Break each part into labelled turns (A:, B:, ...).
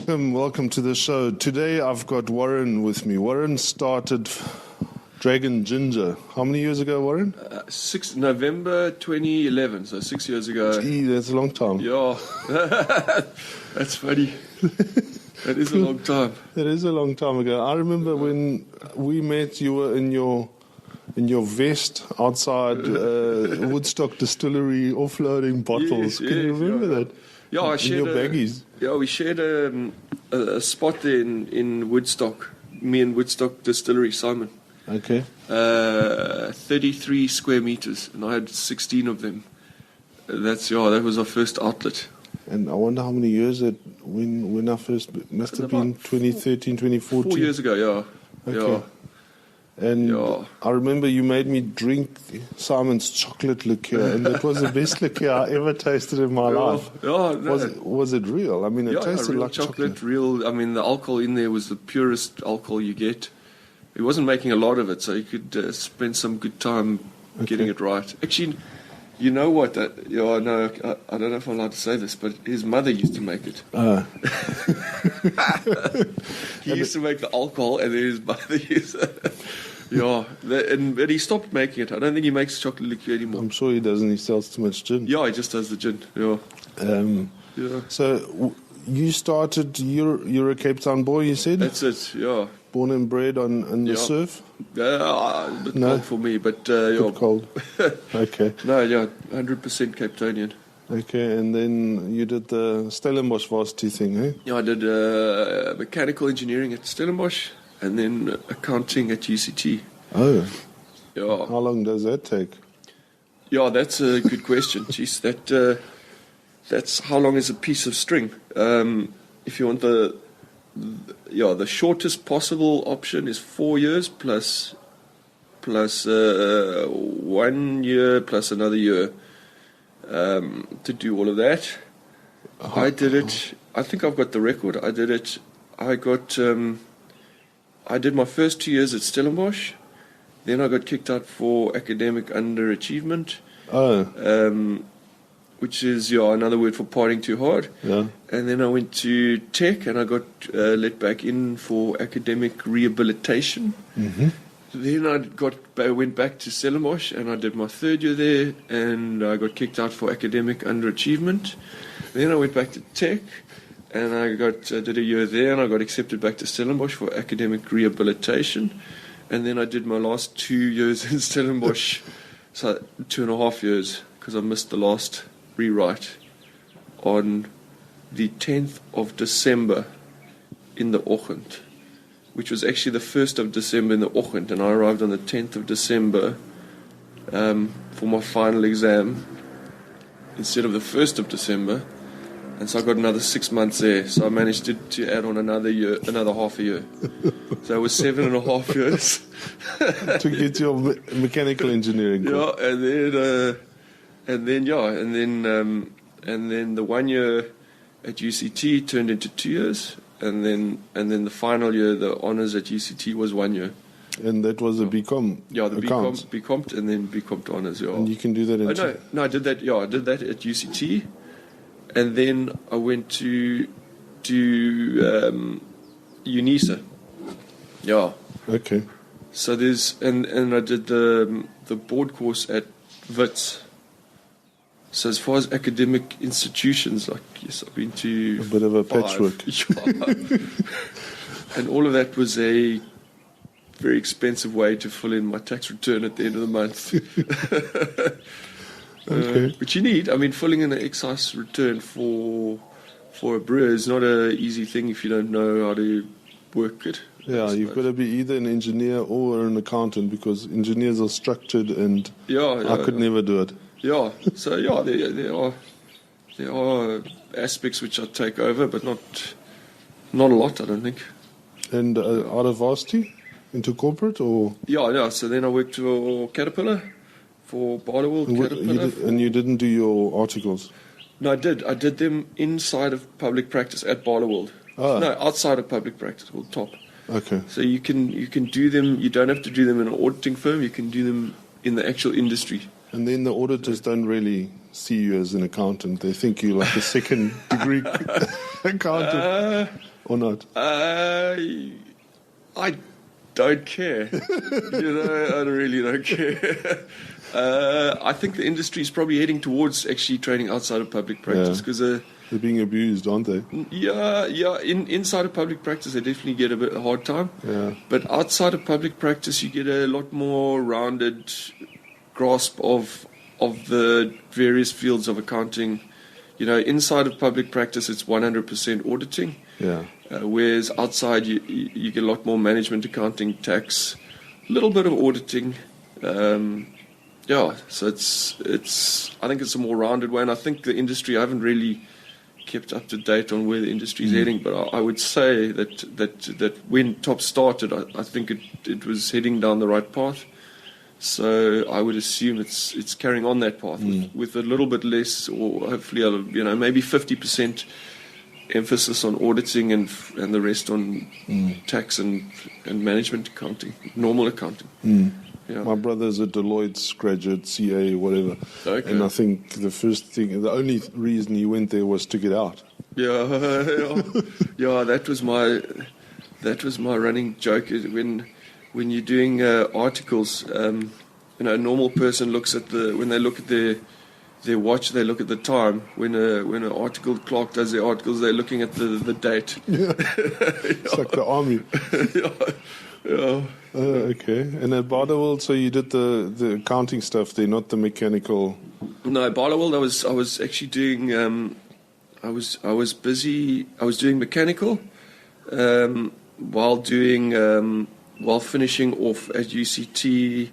A: Welcome to the show. Today I've got Warren with me. Warren started Dragon Ginger. How many years ago, Warren?
B: November 2011, so 6 years ago.
A: Gee, that's a long time.
B: Yeah, that's funny. That is a long time.
A: That is a long time ago. I remember when we met, you were in your vest outside Woodstock Distillery offloading bottles.
B: Yes,
A: Can you remember that?
B: Yeah, I shared
A: your baggies.
B: we shared a spot there in Woodstock. Me and Woodstock Distillery, Simon.
A: Okay.
B: 33 square meters, and I had 16 of them. That was our first outlet.
A: And I wonder how many years when I first must have been 2013, 2014.
B: 4 years ago, yeah.
A: Okay.
B: Yeah.
A: And
B: Yeah.
A: I remember you made me drink Simon's chocolate liqueur, and that was the best liqueur I ever tasted in my life.
B: Yeah, no.
A: Was it real? I mean, it tasted
B: real
A: like chocolate.
B: Real. I mean, the alcohol in there was the purest alcohol you get. He wasn't making a lot of it, so you could spend some good time getting it right. Actually, you know what? I don't know if I'm allowed to say this, but his mother used to make it. He used to make the alcohol, and then his mother used it. But he stopped making it. I don't think he makes chocolate liqueur anymore.
A: I'm sure he doesn't. He sells too much gin.
B: Yeah, he just does the gin. Yeah.
A: So you started. You're a Cape Town boy. You said
B: That's it. Yeah.
A: Born and bred on the surf.
B: A bit cold for me, but
A: Bit cold. Okay.
B: No, 100% Cape Townian.
A: Okay, and then you did the Stellenbosch varsity thing, eh?
B: Yeah, I did mechanical engineering at Stellenbosch and then accounting at UCT.
A: Oh.
B: Yeah.
A: How long does that take?
B: Yeah, that's a good question. Jeez, that's how long is a piece of string? If you want the shortest possible option is 4 years plus 1 year plus another year to do all of that. I did it. I think I've got the record. I did it. I did my first 2 years at Stellenbosch. Then I got kicked out for academic underachievement.
A: Oh.
B: Which is another word for partying too hard.
A: Yeah.
B: And then I went to tech and I got let back in for academic rehabilitation.
A: Mm-hmm.
B: Then I went back to Stellenbosch and I did my third year there and I got kicked out for academic underachievement. Then I went back to tech and I did a year there and I got accepted back to Stellenbosch for academic rehabilitation. And then I did my last 2 years in Stellenbosch, so 2.5 years, because I missed the last rewrite on the 10th of December in the oggend, which was actually the 1st of December in the oggend, and I arrived on the 10th of December for my final exam instead of the 1st of December, and so I got another 6 months there, so I managed to add on another half a year. So it was 7.5 years.
A: To get your mechanical engineering course.
B: Yeah, and then the 1 year at UCT turned into 2 years, and then the final year, the honours at UCT was 1 year.
A: And that was a BCom.
B: Yeah, the
A: accounts.
B: BCom and then BCom to honours. Yeah.
A: And you can do that in.
B: No, I did that. Yeah, I did that at UCT, and then I went to UNISA. Yeah.
A: Okay.
B: So and I did the board course at WITS. So as far as academic institutions, yes, I've been to
A: a bit of a
B: 5.
A: patchwork.
B: And all of that was a very expensive way to fill in my tax return at the end of the month.
A: Okay.
B: Which you need. I mean, filling in an excise return for a brewer is not an easy thing if you don't know how to work it.
A: Yeah, you've got to be either an engineer or an accountant, because engineers are structured and I could never do it.
B: Yeah, so there are aspects which I take over, but not a lot, I don't think.
A: And out of varsity into corporate, or?
B: Yeah. So then I worked for Caterpillar, for Barloworld Caterpillar.
A: And you didn't do your articles?
B: No, I did. I did them inside of public practice at Barloworld.
A: Ah.
B: No, outside of public practice, called top.
A: Okay.
B: So you can do them. You don't have to do them in an auditing firm. You can do them in the actual industry.
A: And then the auditors don't really see you as an accountant? They think you're like a second degree accountant, or not?
B: I don't care. I really don't care. I think the industry is probably heading towards actually training outside of public practice because
A: they're being abused, aren't they?
B: Yeah. Inside of public practice, they definitely get a bit of a hard time.
A: Yeah.
B: But outside of public practice, you get a lot more rounded grasp of the various fields of accounting. Inside of public practice, it's 100% auditing.
A: Yeah.
B: Whereas outside, you get a lot more management, accounting, tax, a little bit of auditing. So it's. I think it's a more rounded way, and I think the industry. I haven't really kept up to date on where the industry is heading, but I would say that when TOP started, I think it was heading down the right path. So I would assume it's carrying on that path with a little bit less, or hopefully maybe 50% emphasis on auditing and the rest on tax and management accounting, normal accounting. Yeah.
A: My brother's a Deloitte's graduate, CA, whatever.
B: Okay.
A: And I think the only reason he went there was to get out.
B: Yeah. That was my running joke. When you're doing articles, a normal person looks at when they look at their watch, they look at the time. When an article clerk does their articles, they're looking at the date.
A: Yeah. It's like the army.
B: Yeah.
A: Okay. And at Barterworld, so you did the accounting stuff there, not the mechanical.
B: No, Barterworld, I was actually doing. I was busy. I was doing mechanical, while finishing off at UCT.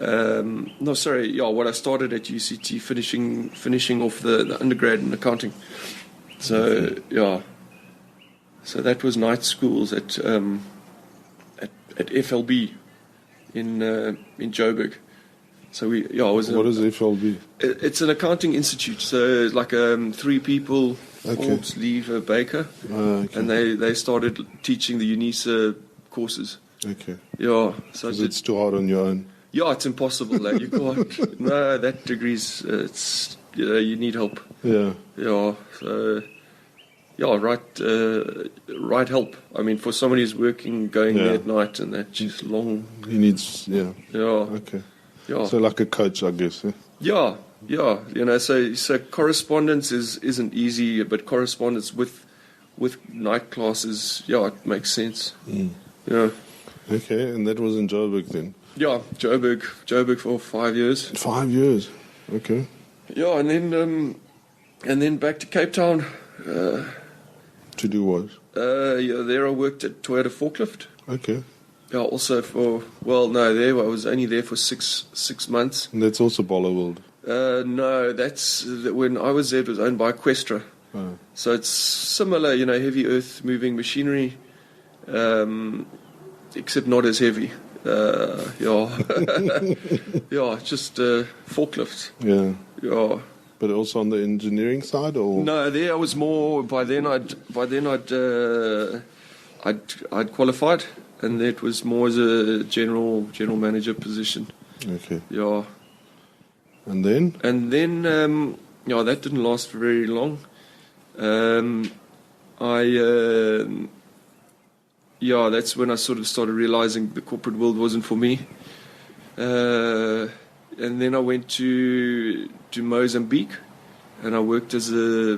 B: What I started at UCT, finishing off the undergrad in accounting. So so that was night schools at FLB in Joburg. So I was.
A: What is FLB?
B: It's an accounting institute. So it's like 3 people, Forbes, Lever, Baker,
A: Okay.
B: and they started teaching the UNISA courses.
A: Okay.
B: Yeah, so
A: it's too hard on your own.
B: Yeah, it's impossible. Like you can't. No, that degree's it's you need help.
A: Yeah.
B: Yeah. So right help. I mean, for somebody who's going there at night and that just long.
A: He needs. Yeah.
B: Yeah.
A: Okay.
B: Yeah.
A: So like a coach, I guess.
B: Yeah. So correspondence isn't easy, but correspondence with night classes, it makes sense. Yeah.
A: Okay, and that was in Joburg then?
B: Yeah, Joburg for 5 years.
A: 5 years. Okay.
B: Yeah, and then back to Cape Town.
A: To do what?
B: There I worked at Toyota Forklift.
A: Okay.
B: Yeah, also I was only there for six months.
A: And that's also Barterworld?
B: No, that's when I was there. It was owned by Questra.
A: Oh.
B: So it's similar, heavy earth moving machinery, except not as heavy. Just forklifts.
A: Yeah.
B: Yeah.
A: But also on the engineering side, or
B: no? There I was more. By then I'd qualified, and it was more as a general manager position.
A: Okay.
B: Yeah.
A: And then?
B: That didn't last for very long. That's when I sort of started realizing the corporate world wasn't for me. And then I went to Mozambique, and I worked as a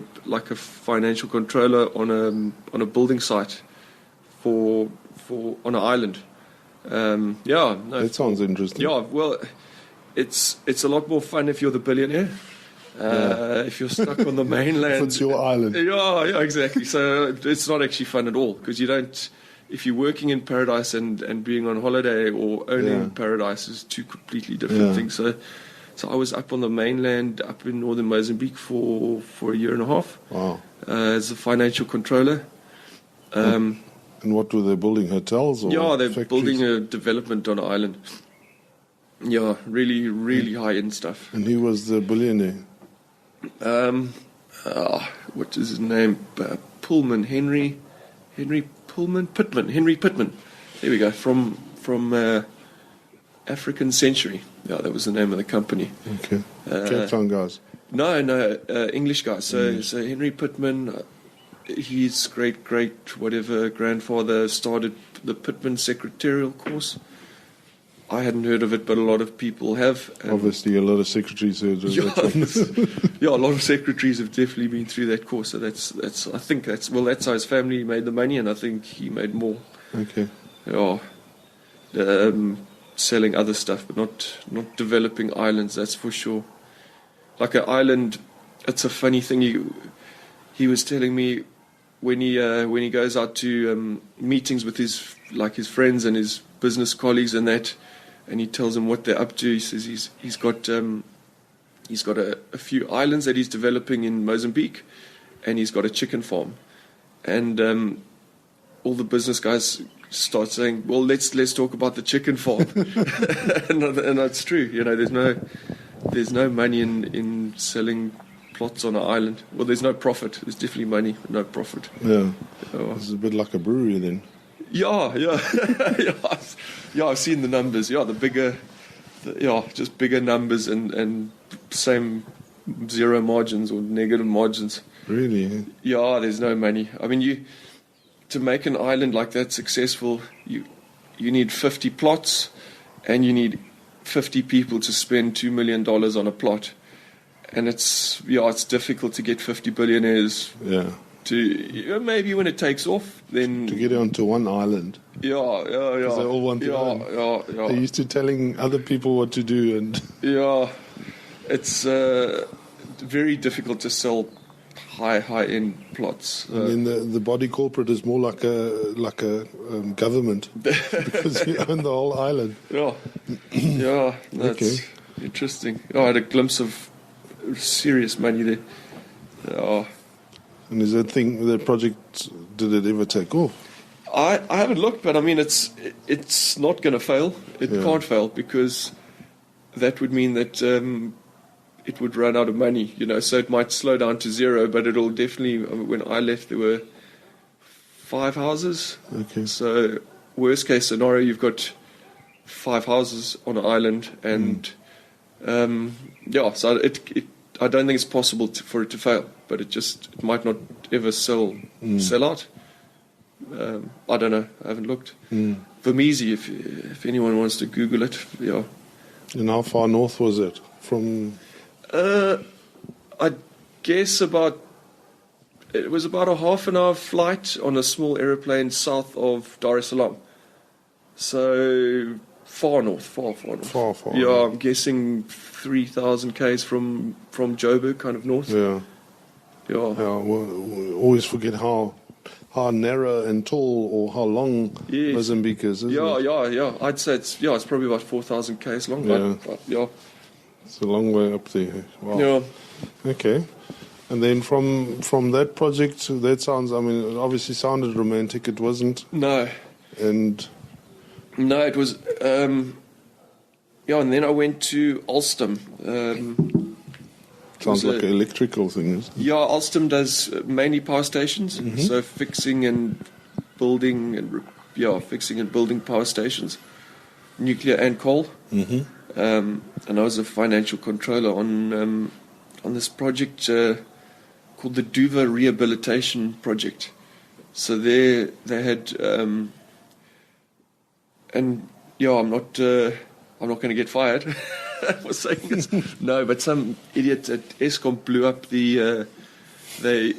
B: financial controller on a building site on an island.
A: That sounds interesting.
B: Yeah, well, it's a lot more fun if you're the billionaire. If you're stuck on the mainland,
A: if it's your island.
B: Yeah, exactly. So it's not actually fun at all, because you don't. If you're working in paradise and being on holiday or owning paradise is two completely different things. So I was up on the mainland, up in northern Mozambique for a year and a half.
A: Wow.
B: As a financial controller.
A: And what were they building? Hotels? Or
B: they're
A: factories?
B: building a development on an island. Yeah, really, really high-end stuff.
A: And he was the billionaire?
B: What is his name? Pullman, Henry Pittman. There we go. From African Century. Yeah, that was the name of the company.
A: Okay. Cape Town guys.
B: No, English guy. So Henry Pittman, his great whatever grandfather started the Pittman secretarial course. I hadn't heard of it, but a lot of people have.
A: Obviously, a lot of secretaries heard of
B: that. Yeah, a lot of secretaries have definitely been through that course. So that's I think that's how his family made the money, and I think he made more.
A: Okay.
B: Yeah. Selling other stuff, but not developing islands. That's for sure. Like an island, it's a funny thing. He was telling me when he goes out to meetings with his friends and his business colleagues and that, and he tells them what they're up to. He says he's got a few islands that he's developing in Mozambique, and he's got a chicken farm, and all the business guys start saying, "Well, let's talk about the chicken farm," and that's true. You know, there's no money in selling plots on an island. Well, there's no profit. There's definitely money, but no profit.
A: Yeah, it's a bit like a brewery then.
B: Yeah. I've seen the numbers. Yeah, just bigger numbers and same zero margins or negative margins.
A: Really?
B: Yeah, there's no money. I mean, to make an island like that successful, you need 50 plots, and you need 50 people to spend $2 million on a plot, and it's difficult to get 50 billionaires.
A: Yeah.
B: To maybe when it takes off, then
A: to get onto one island.
B: Yeah.
A: Because they all want to own.
B: Yeah.
A: They're used to telling other people what to do, and
B: it's very difficult to sell high end plots.
A: And then the body corporate is more like a government because you own the whole island.
B: Yeah, that's interesting. I had a glimpse of serious money there. Yeah.
A: And is that project, did it ever take off?
B: I haven't looked, but I mean it's not going to fail. It can't fail, because that would mean that it would run out of money, so it might slow down to zero, but it'll definitely, when I left there were 5 houses.
A: Okay.
B: So worst case scenario, you've got 5 houses on an island, and so I don't think it's possible for it to fail, but it might not ever sell out. I don't know. I haven't looked. Vamisi, if anyone wants to Google it, yeah.
A: And how far north was it from?
B: I guess it was about a half-an-hour flight on a small aeroplane south of Dar es Salaam. So far north. Far. Yeah, I'm guessing 3,000 k's from Joburg, kind of north.
A: Yeah.
B: Yeah.
A: We always forget how narrow and tall or how long Mozambique is, isn't it?
B: Yeah. I'd say it's probably about 4,000 k's long.
A: Yeah.
B: But yeah.
A: It's a long way up there. Wow.
B: Yeah.
A: Okay. And then from that project, that sounds, it obviously sounded romantic. It wasn't.
B: No.
A: And.
B: No, it was. And then I went to Alstom.
A: Sounds like an electrical thing, isn't it?
B: Yeah, Alstom does mainly power stations, so fixing and building power stations, nuclear and coal. And I was a financial controller on this project called the Duva Rehabilitation Project. So they had, and I'm not going to get fired for saying this. No, but some idiot at Eskom blew up the. They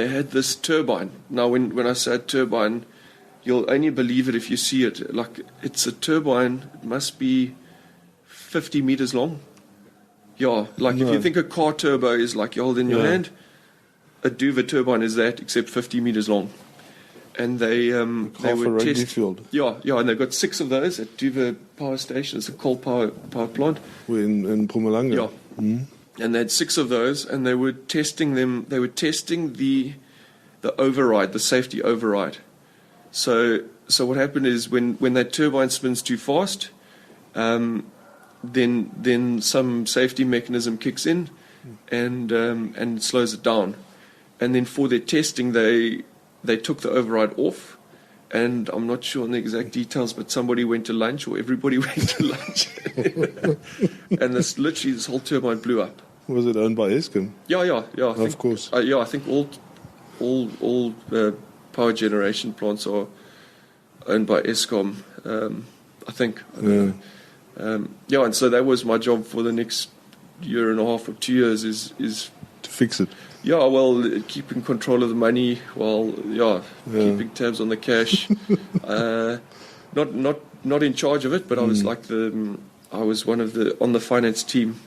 B: had this turbine. Now, when I say turbine, you'll only believe it if you see it. Like, it's a turbine. It must be 50 meters long. Yeah, like if you think a car turbo is like you hold in your hand, a Duva turbine is that, except 50 meters long. And they were
A: testing.
B: Yeah, and they've got 6 of those at Duva Power Station. It's a coal power plant.
A: We're in Mpumalanga.
B: Yeah. And they had 6 of those, and they were testing them. They were testing the override, the safety override. So what happened is when that turbine spins too fast, then some safety mechanism kicks in, and slows it down. And then for their testing, they took the override off, and I'm not sure on the exact details, but somebody went to lunch, or everybody went to lunch, and this whole turbine blew up.
A: Was it owned by Eskom?
B: Yeah. I think,
A: of course.
B: I think all power generation plants are owned by Eskom. I think. And so that was my job for the next year and a half or 2 years is
A: To fix it.
B: Yeah, well, keeping control of the money while keeping tabs on the cash. Not in charge of it, but I was I was one of on the finance team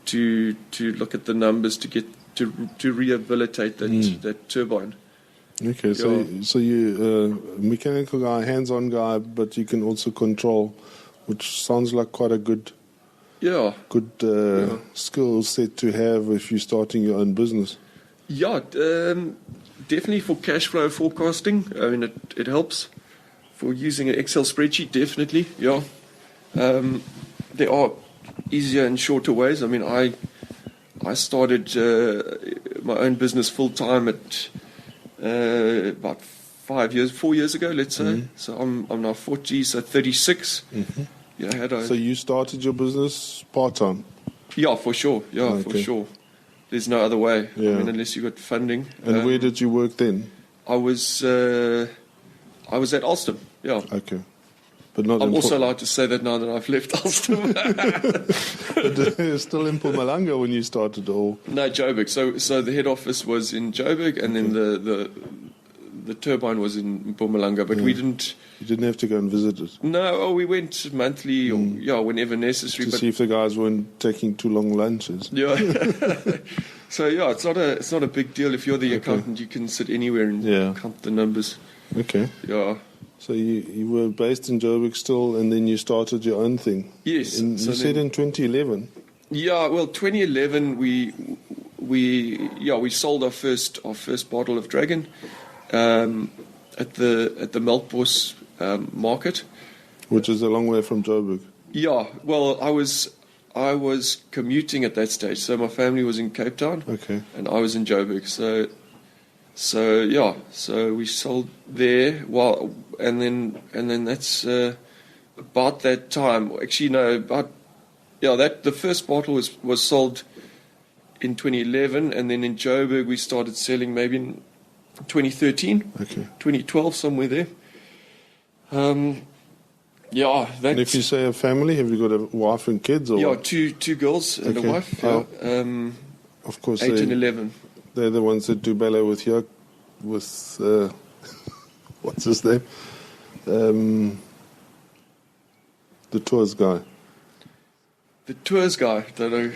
B: to look at the numbers to rehabilitate that turbine.
A: Okay, so you mechanical guy, hands-on guy, but you can also control, which sounds like quite a good skill set to have if you're starting your own business.
B: Yeah, definitely for cash flow forecasting. I mean, it helps. For using an Excel spreadsheet, definitely, yeah. There are easier and shorter ways. I mean, I started my own business full-time at about 4 years ago, let's say.
A: Mm-hmm.
B: So I'm now 40, so 36.
A: Mm-hmm.
B: Yeah,
A: So you started your business part-time?
B: Yeah, for sure. Yeah, for sure. There's no other way.
A: Yeah.
B: I mean, unless you got funding.
A: And where did you work then?
B: I was at Alstom. Yeah.
A: Okay. But not.
B: I'm also allowed to say that now that I've left Alstom.
A: But you're still in Mpumalanga when you started, or?
B: No, Joburg. So the head office was in Joburg, and then the turbine was in Mpumalanga. But we didn't.
A: You didn't have to go and visit it.
B: No, we went monthly, or whenever necessary.
A: To see if the guys weren't taking too long lunches.
B: Yeah. So it's not a big deal. If you're the accountant, you can sit anywhere and count the numbers.
A: Okay.
B: Yeah.
A: So you were based in Joburg still, and then you started your own thing.
B: Yes.
A: You said in 2011.
B: Yeah. Well, 2011 we sold our first bottle of Dragon at the Melkbos market,
A: which is a long way from Joburg.
B: Yeah. Well, I was commuting at that stage, so my family was in Cape Town.
A: Okay.
B: And I was in Joburg, so we sold there. And then that's about that time. Actually, no, the first bottle was sold in 2011, and then in Joburg we started selling maybe in 2013, 2012, somewhere there. And
A: if you say a family, have you got a wife and kids? Or
B: what? two girls and a wife. Yeah.
A: Of course,
B: 8 and 11.
A: They're the ones that do ballet with what's his name? The tours guy.
B: The tours guy. Don't know.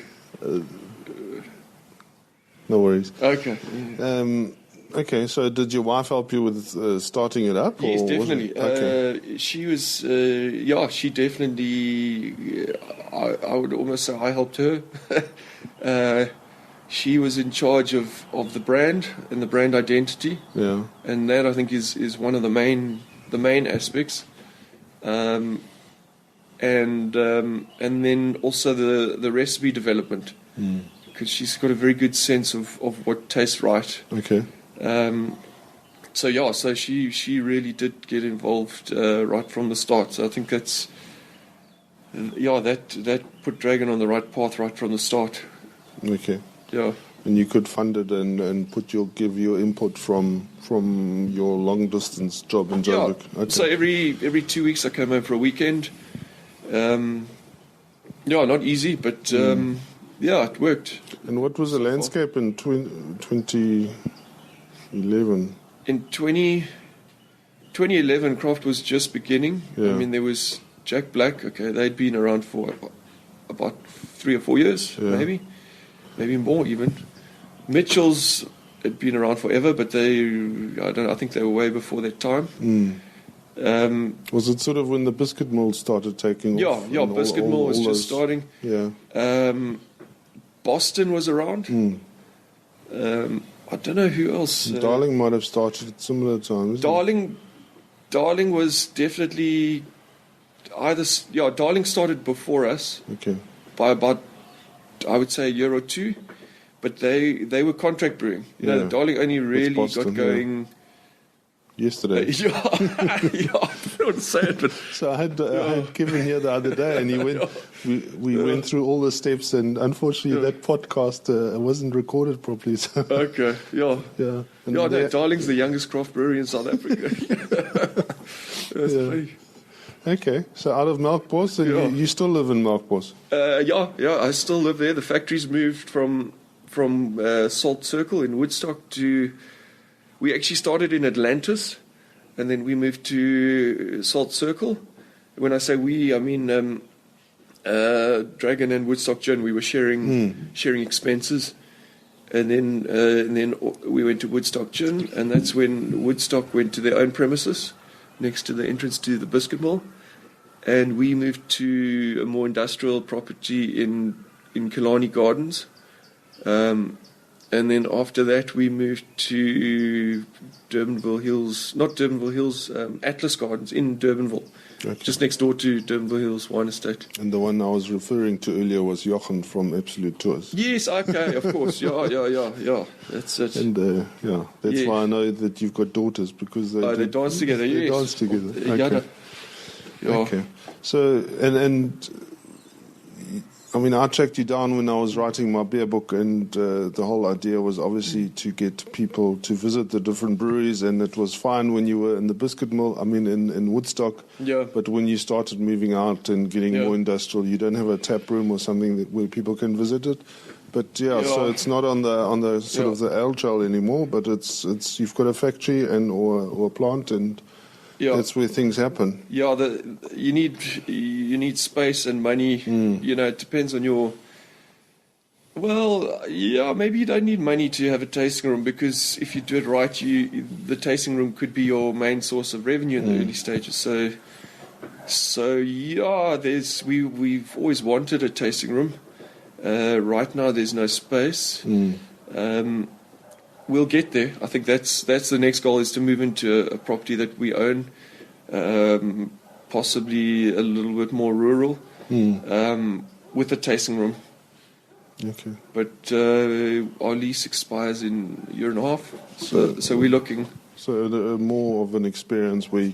A: No worries.
B: Okay.
A: Okay, so did your wife help you with starting it up?
B: Yes,
A: or
B: definitely. She was, she definitely, I would almost say I helped her. She was in charge of the brand and the brand identity.
A: Yeah.
B: And that, I think, is one of the main aspects. And then also the recipe development. Because she's got a very good sense of what tastes right.
A: Okay.
B: So she really did get involved right from the start. So I think that put Dragon on the right path right from the start.
A: Okay.
B: Yeah.
A: And you could fund it and give your input from your long distance job in Joburg.
B: Yeah.
A: Okay.
B: So every 2 weeks I came home for a weekend. Not easy, but it worked.
A: And what was the landscape in 2011?
B: In 2011, craft was just beginning.
A: Yeah.
B: I mean, there was Jack Black. Okay, they'd been around for about 3 or 4 years, maybe more even. Mitchell's had been around forever, but I think they were way before their time.
A: Was it sort of when the biscuit mill started taking off?
B: Yeah, biscuit mill was just starting.
A: Yeah.
B: Boston was around. I don't know who else.
A: Darling might have started at similar times.
B: Darling was definitely Darling started before us.
A: Okay.
B: By about, I would say, a year or two, but they were contract brewing. You know, Darling only really got going
A: yesterday.
B: Yeah, I don't say it, but
A: So I had Kevin here the other day, and he went. We went through all the steps, and unfortunately, that podcast wasn't recorded properly. So
B: okay, yeah.
A: yeah, and
B: Yeah, no, Darling's the youngest craft brewery in South Africa. That's funny.
A: Okay, so out of Melkbos, and you still live in Melkbos?
B: Yeah, I still live there. The factory's moved from Salt Circle in Woodstock to... We actually started in Atlantis, and then we moved to Salt Circle. When I say we, I mean Dragon and Woodstock Gin. We were sharing expenses, and then we went to Woodstock Gin, and that's when Woodstock went to their own premises next to the entrance to the biscuit mill, and we moved to a more industrial property in Killarney Gardens. And then after that, we moved to Durbanville Hills, not Durbanville Hills, Atlas Gardens in Durbanville, just next door to Durbanville Hills Wine Estate.
A: And the one I was referring to earlier was Jochen from Absolute Tours.
B: Yes, okay, of course, yeah, that's it.
A: And that's why I know that you've got daughters, because
B: they dance together.
A: They
B: Yes,
A: dance together.
B: Okay.
A: Okay. So and I mean, I tracked you down when I was writing my beer book, and the whole idea was obviously to get people to visit the different breweries, and it was fine when you were in the biscuit mill, in Woodstock. Yeah. But when you started moving out and getting more industrial, you don't have a tap room or something where people can visit it. But so it's not on the sort of the ale trail anymore, but it's you've got a factory or a plant, and that's where things happen.
B: Yeah, you need space and money. It depends on your... Well, maybe you don't need money to have a tasting room, because if you do it right, the tasting room could be your main source of revenue in the early stages. So we've always wanted a tasting room. Right now, there's no space. We'll get there. I think that's the next goal, is to move into a property that we own, possibly a little bit more rural, with a tasting room.
A: Okay.
B: But our lease expires in a year and a half, so we're looking.
A: So more of an experience where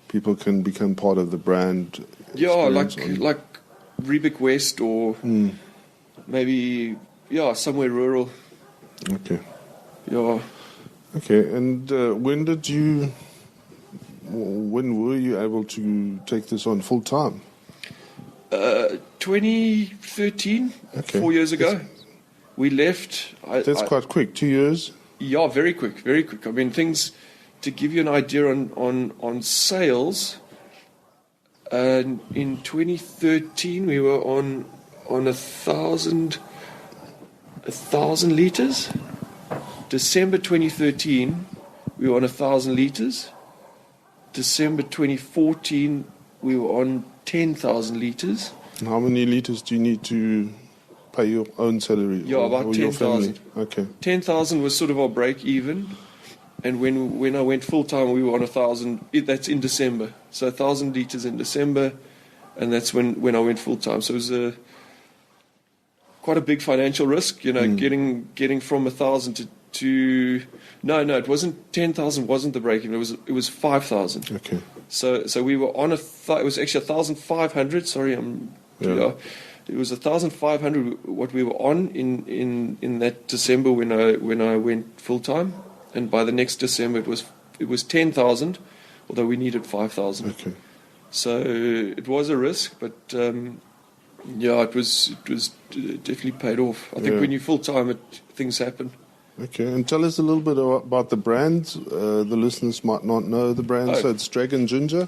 A: people can become part of the brand.
B: Yeah, like Riebeck West, or maybe somewhere rural.
A: Okay.
B: Yeah.
A: Okay, and when were you able to take this on full time?
B: 2013, 4 years ago. We left.
A: That's quite quick, 2 years?
B: Yeah, very quick, very quick. I mean, things, to give you an idea on sales, in 2013 we were on 1,000 litres. December 2013, we were on 1,000 litres. December 2014, we were on 10,000 litres.
A: And how many litres do you need to pay your own salary?
B: Yeah, about 10,000.
A: Okay.
B: 10,000 was sort of our break even. And when I went full time, we were on 1,000. That's in December. So 1,000 litres in December, and that's when I went full time. So it was quite a big financial risk, getting from 1,000 to no, it wasn't 10,000. Wasn't the break even? It was 5,000.
A: Okay.
B: So we were on it was actually 1,500. Sorry, it was 1,500. What we were on in that December when I went full time, and by the next December it was 10,000, although we needed 5,000.
A: Okay.
B: So it was a risk, but it was definitely paid off. I think when you're full time, things happen.
A: Okay, and tell us a little bit about the brand. The listeners might not know the brand. So it's Dragon Ginger.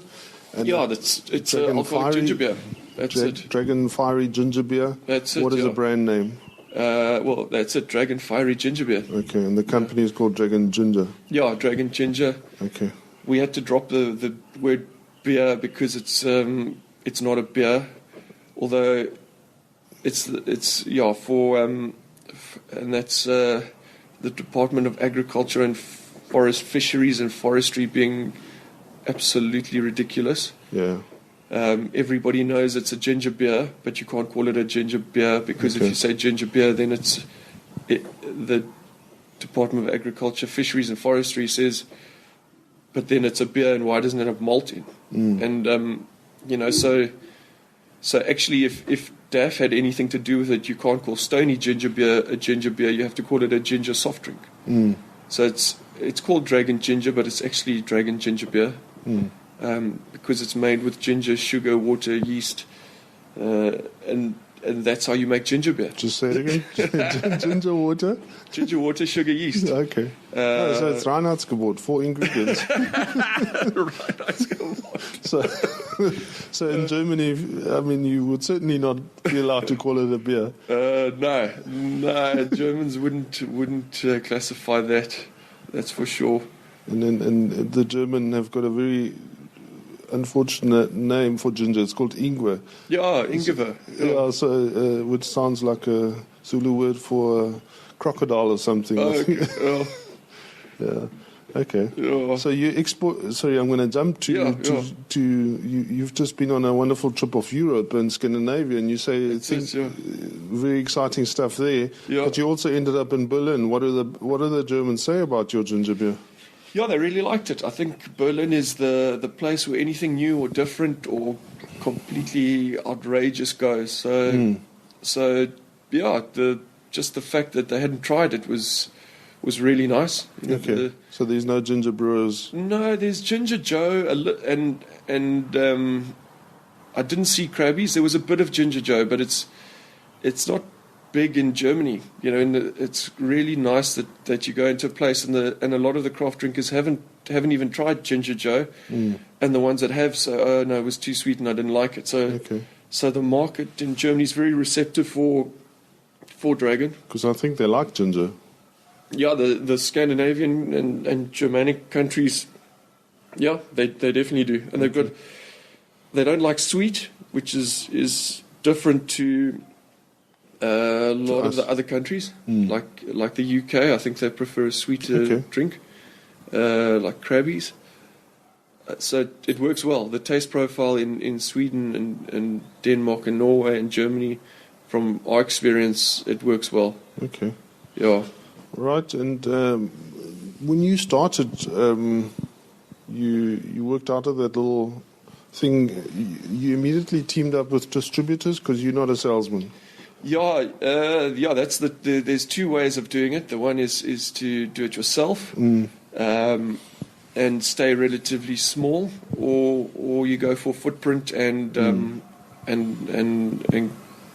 A: And
B: it's alcoholic ginger beer. That's it.
A: Dragon Fiery Ginger Beer.
B: That's it.
A: What is the brand name?
B: Well, that's it. Dragon Fiery Ginger Beer.
A: Okay, and the company is called Dragon Ginger.
B: Yeah, Dragon Ginger.
A: Okay.
B: We had to drop the word beer because it's not a beer, although it's for and that's the Department of Agriculture and Fisheries and Forestry being absolutely ridiculous.
A: Yeah.
B: Everybody knows it's a ginger beer, but you can't call it a ginger beer because if you say ginger beer, then the Department of Agriculture, Fisheries and Forestry says but then it's a beer, and why doesn't it have malt in? And so actually, if DAF had anything to do with it, you can't call Stony ginger beer a ginger beer. You have to call it a ginger soft drink. So it's called Dragon Ginger, but it's actually Dragon Ginger beer because it's made with ginger, sugar, water, yeast, and that's how you make ginger beer.
A: Just say it again. Ginger water?
B: Ginger water, sugar, yeast.
A: Okay. So it's Reinheitsgebot, 4 ingredients.
B: Reinheitsgebot.
A: So in Germany, I mean, you would certainly not be allowed to call it a beer.
B: No, Germans wouldn't classify that. That's for sure.
A: And the German have got a very unfortunate name for ginger. It's called Ingwer.
B: Yeah, Ingwer.
A: Yeah, so which sounds like a Zulu word for crocodile or something.
B: Oh, okay.
A: Yeah. Okay.
B: Yeah.
A: So you export. Sorry, I'm going to jump to you've just been on a wonderful trip of Europe and Scandinavia, and you say very exciting stuff there.
B: Yeah.
A: But you also ended up in Berlin. What do the Germans say about your ginger beer?
B: Yeah, they really liked it. I think Berlin is the place where anything new or different or completely outrageous goes. So yeah, just the fact that they hadn't tried it was really nice.
A: Okay. So there's no ginger brewers?
B: No, there's Ginger Joe, and I didn't see Krabbies. There was a bit of Ginger Joe, but it's not big in Germany. And it's really nice that you go into a place and a lot of the craft drinkers haven't even tried Ginger Joe, and the ones that have say, oh no, it was too sweet and I didn't like it. So the market in Germany is very receptive for Dragon.
A: Because I think they like ginger.
B: Yeah, the Scandinavian and Germanic countries, yeah, they definitely do, and they don't like sweet, which is different to a lot of the other countries, like the UK. I think they prefer a sweeter drink, like Krabbies. So it works well. The taste profile in Sweden and Denmark and Norway and Germany, from our experience, it works well.
A: Okay.
B: Yeah.
A: Right, and when you started, you worked out of that little thing. You immediately teamed up with distributors because you're not a salesman.
B: Yeah. That's there's two ways of doing it. The one is to do it yourself, and stay relatively small, or you go for footprint and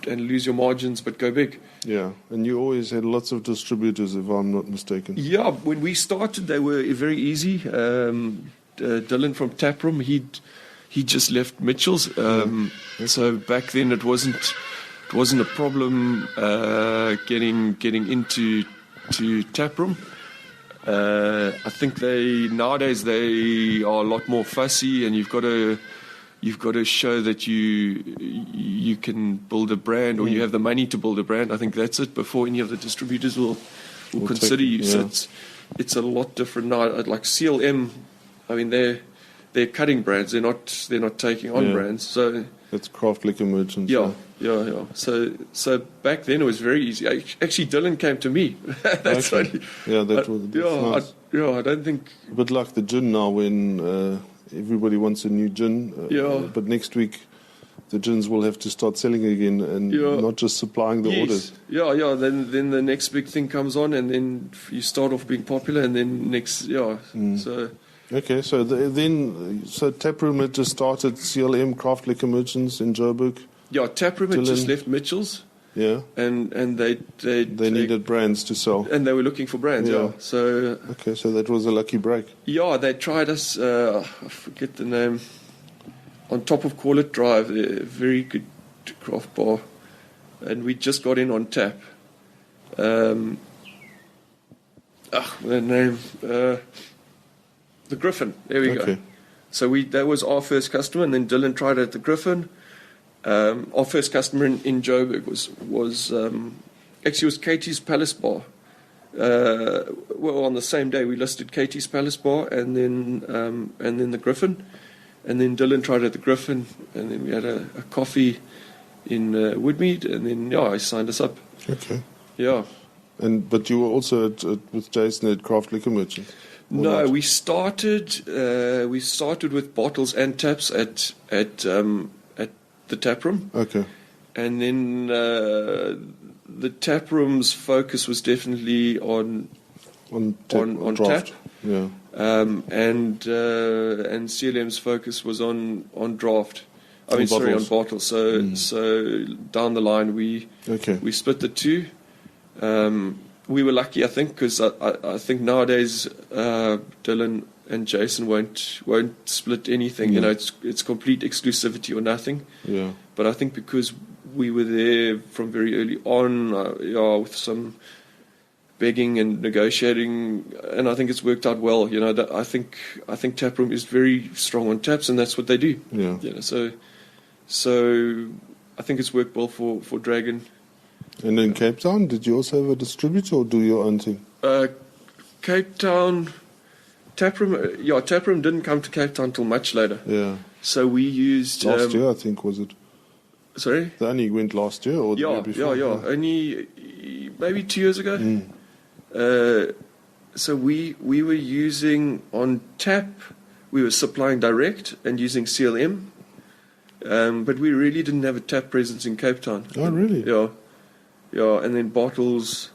B: lose your margins but go big.
A: Yeah, and you always had lots of distributors, if I'm not mistaken.
B: Yeah, when we started, they were very easy. Dylan from Taproom, he just left Mitchell's, so back then it wasn't a problem getting into Taproom. I think nowadays they are a lot more fussy, and you've got to show that you can build a brand, or you have the money to build a brand. I think that's it before any of the distributors will consider you. So it's a lot different now. Like CLM, I mean they're cutting brands. They're not taking on brands. So
A: that's craft liquor merchants.
B: Yeah. So back then it was very easy. Actually, Dylan came to me. That's
A: okay. That's nice.
B: I don't think.
A: A bit like the gin now, when everybody wants a new gin. But next week, the gins will have to start selling again and not just supplying the orders.
B: Yeah. Then the next big thing comes on, and then you start off being popular, and then next, So.
A: Okay, so Taproom had just started CLM, Craft Liquor Merchants in Joburg.
B: Yeah, Taproom had just left Mitchell's.
A: Yeah,
B: and they
A: needed brands to sell,
B: and they were looking for brands. Yeah. So
A: so that was a lucky break.
B: Yeah, they tried us. I forget the name. On top of Call It Drive, a very good craft bar, and we just got in on tap. The name. The Griffin. There we go. So that was our first customer, and then Dylan tried it at the Griffin. Our first customer in Joburg was Katie's Palace Bar. On the same day we listed Katie's Palace Bar, and then the Griffin, and then Dylan tried it at the Griffin, and then we had a coffee in Woodmead, and then he signed us up.
A: Okay.
B: Yeah.
A: But you were also with Jason at Craft Liquor Merchant.
B: No,
A: not?
B: we started with bottles and taps at the tap room,
A: Okay.
B: and then the tap room's focus was definitely on
A: draft.
B: tap.
A: Yeah.
B: And CLM's focus was on draft. On bottle. So down the line we split the two. We were lucky, I think, because I think nowadays Dylan and Jason won't split anything. You know, it's complete exclusivity or nothing.
A: Yeah.
B: But I think because we were there from very early on, with some begging and negotiating, and I think it's worked out well. You know, that I think Taproom is very strong on taps, and that's what they do.
A: Yeah.
B: You know, so I think it's worked well for Dragon.
A: And in Cape Town, did you also have a distributor or do your own thing?
B: Cape Town, Taproom didn't come to Cape Town till much later.
A: Yeah.
B: So we used
A: last year, I think, was it?
B: Sorry?
A: They only went last year or the year before?
B: Yeah. Only maybe 2 years ago. So we were using on tap, we were supplying direct and using CLM, but we really didn't have a tap presence in Cape Town.
A: Oh, really?
B: Yeah, and then bottles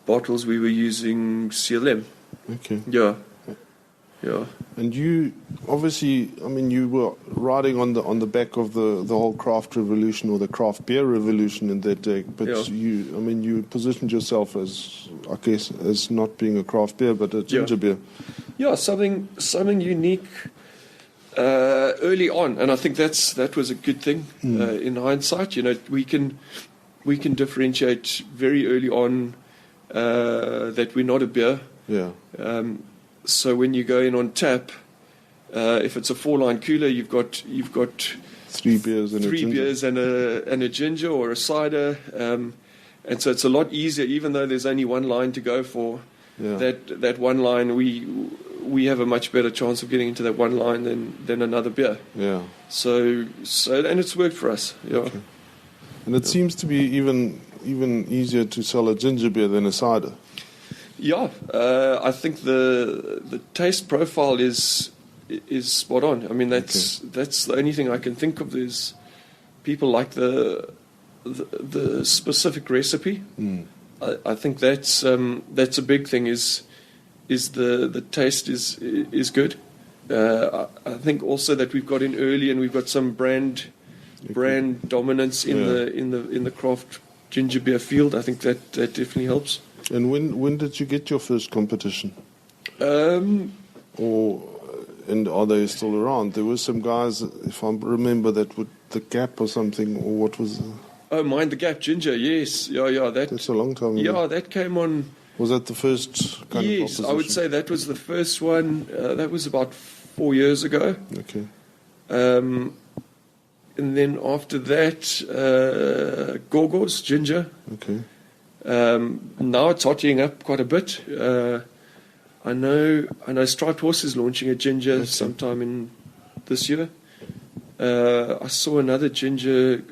B: we were using CLM.
A: Okay.
B: Yeah.
A: And you, obviously, I mean, you were riding on the back of the whole craft revolution or the craft beer revolution in that day. But you positioned yourself as, I guess, as not being a craft beer, but a ginger beer.
B: Yeah, something unique early on, and I think that was a good thing in hindsight. You know, we can differentiate very early on that we're not a beer.
A: Yeah.
B: So when you go in on tap, if it's a 4-line cooler, you've got
A: 3 beers and
B: a ginger or a cider, and so it's a lot easier. Even though there's only one line to go for, that one line we have a much better chance of getting into that one line than another beer.
A: Yeah.
B: So and it's worked for us. Yeah.
A: Okay. And it seems to be even easier to sell a ginger beer than a cider.
B: Yeah, I think the taste profile is spot on. I mean, that's the only thing I can think of. There's people like the specific recipe. I think that's a big thing. Is the taste is good. I think also that we've got in early and we've got some brand dominance in the craft ginger beer field. I think that definitely helps.
A: And when did you get your first competition? And are they still around? There were some guys, if I remember, that would the Gap or something, or what was?
B: Mind the Gap Ginger, yes, yeah. That's
A: a long time ago.
B: Yeah, that came on.
A: Was that the first kind of
B: Yes, I would say that was the first one. That was about 4 years ago.
A: Okay.
B: And then after that, Gorgos Ginger.
A: Okay.
B: Now it's hotting up quite a bit. I know Striped Horse is launching a ginger sometime in this year. I saw another ginger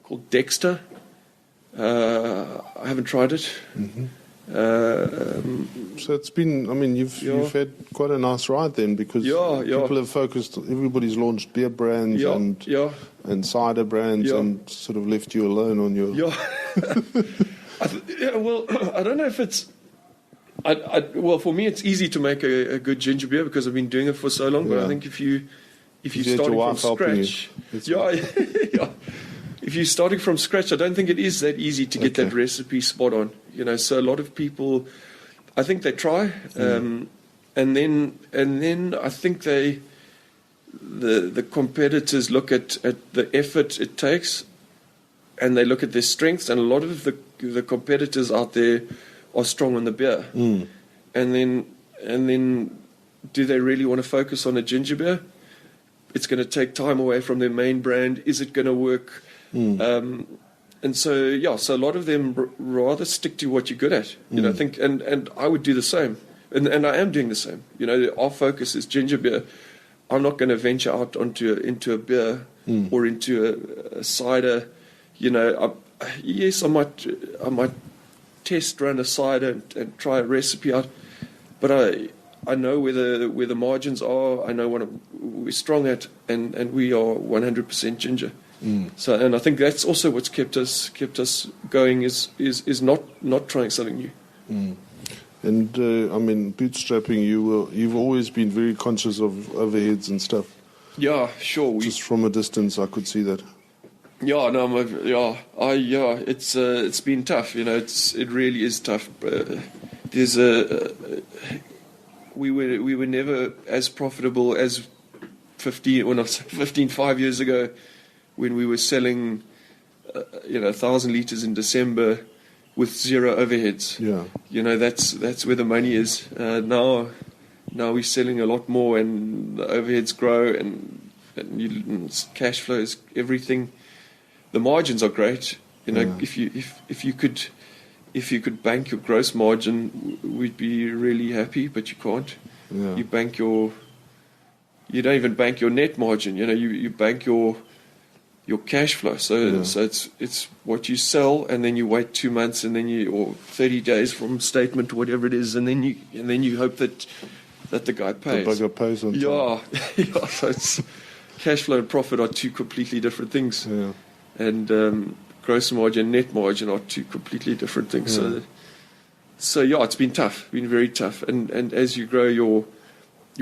B: called Dexter. I haven't tried it.
A: Mm-hmm. So it's been, I mean, you've had quite a nice ride then, because people have focused, everybody's launched beer brands and cider brands and sort of left you alone on your...
B: Yeah. Well, I don't know if it's... well, for me, it's easy to make a good ginger beer because I've been doing it for so long, but I think if you're starting from scratch... If you're starting from scratch, I don't think it is that easy to get that recipe spot on. You know, so a lot of people, I think they try, and then I think the competitors look at the effort it takes, and they look at their strengths, and a lot of the competitors out there are strong on the beer, and then do they really want to focus on a ginger beer? It's going to take time away from their main brand. Is it going to work? And so a lot of them rather stick to what you're good at. You know, I think, and I would do the same, and I am doing the same. You know, our focus is ginger beer. I'm not going to venture out into a beer or into a cider. You know, I might test run a cider and try a recipe out. But I know where the margins are. I know what we're strong at, and we are 100% ginger. So, and I think that's also what's kept us going is not trying something new.
A: And I mean, bootstrapping, you've always been very conscious of overheads and stuff.
B: Yeah, sure.
A: Just from a distance, I could see that.
B: Yeah, no, it's been tough. You know, it really is tough. We were never as profitable as 5 years ago, when we were selling 1,000 liters in December with zero overheads.
A: Yeah.
B: You know, that's where the money is. Now we're selling a lot more, and the overheads grow, and cash flow is everything. The margins are great. You know, if you could bank your gross margin, we'd be really happy, but you can't.
A: Yeah.
B: You don't even bank your net margin. You know, you bank your cash flow. So it's what you sell, and then you wait 2 months, and then or 30 days from statement, whatever it is, and then you hope that the guy pays.
A: The bugger pays on time.
B: Yeah. So it's cash flow and profit are two completely different things.
A: Yeah.
B: And gross margin, net margin are two completely different things.
A: Yeah.
B: So it's been tough, been very tough. And as you grow, your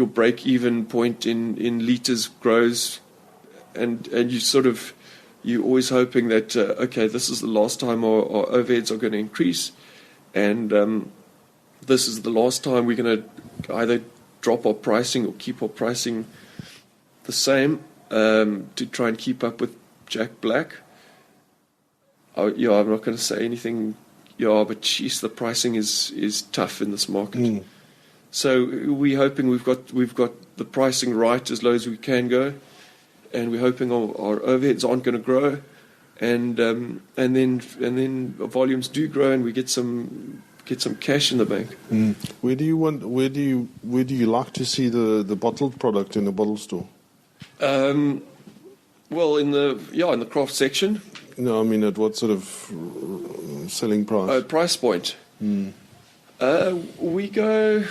B: break-even point in liters grows, and you're always hoping that this is the last time our overheads are going to increase, and this is the last time we're going to either drop our pricing or keep our pricing the same to try and keep up with Jack Black. I'm not going to say anything. But jeez, the pricing is tough in this market. So we're hoping we've got the pricing right as low as we can go, and we're hoping our overheads aren't going to grow, and then volumes do grow, and we get some cash in the bank.
A: Where do you like to see the bottled product in a bottle store?
B: Well, in the craft section.
A: No, I mean, at what sort of selling price?
B: Price point. We go.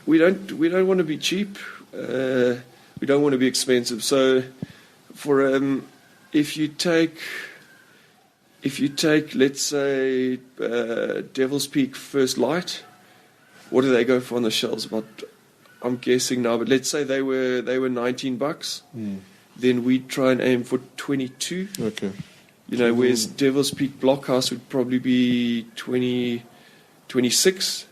B: We don't want to be cheap. We don't want to be expensive. So, for if you take, let's say, Devil's Peak First Light, what do they go for on the shelves? About, I'm guessing now, but let's say they were $19. Then we try and aim for 22.
A: Okay.
B: You know, whereas Devil's Peak Blockhouse would probably be 26.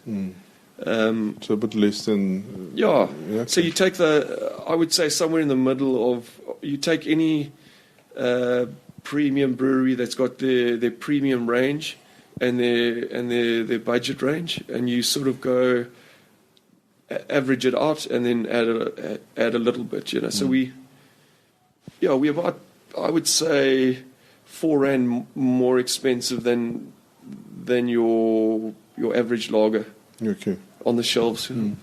A: So a bit less than...
B: Yeah.
A: Okay.
B: So you take I would say somewhere in the middle of... You take any premium brewery that's got their premium range and their budget range, and you sort of go average it out and then add a little bit, you know. So we're about, I would say, R4 more expensive than your average lager.
A: Okay.
B: On the shelves. For a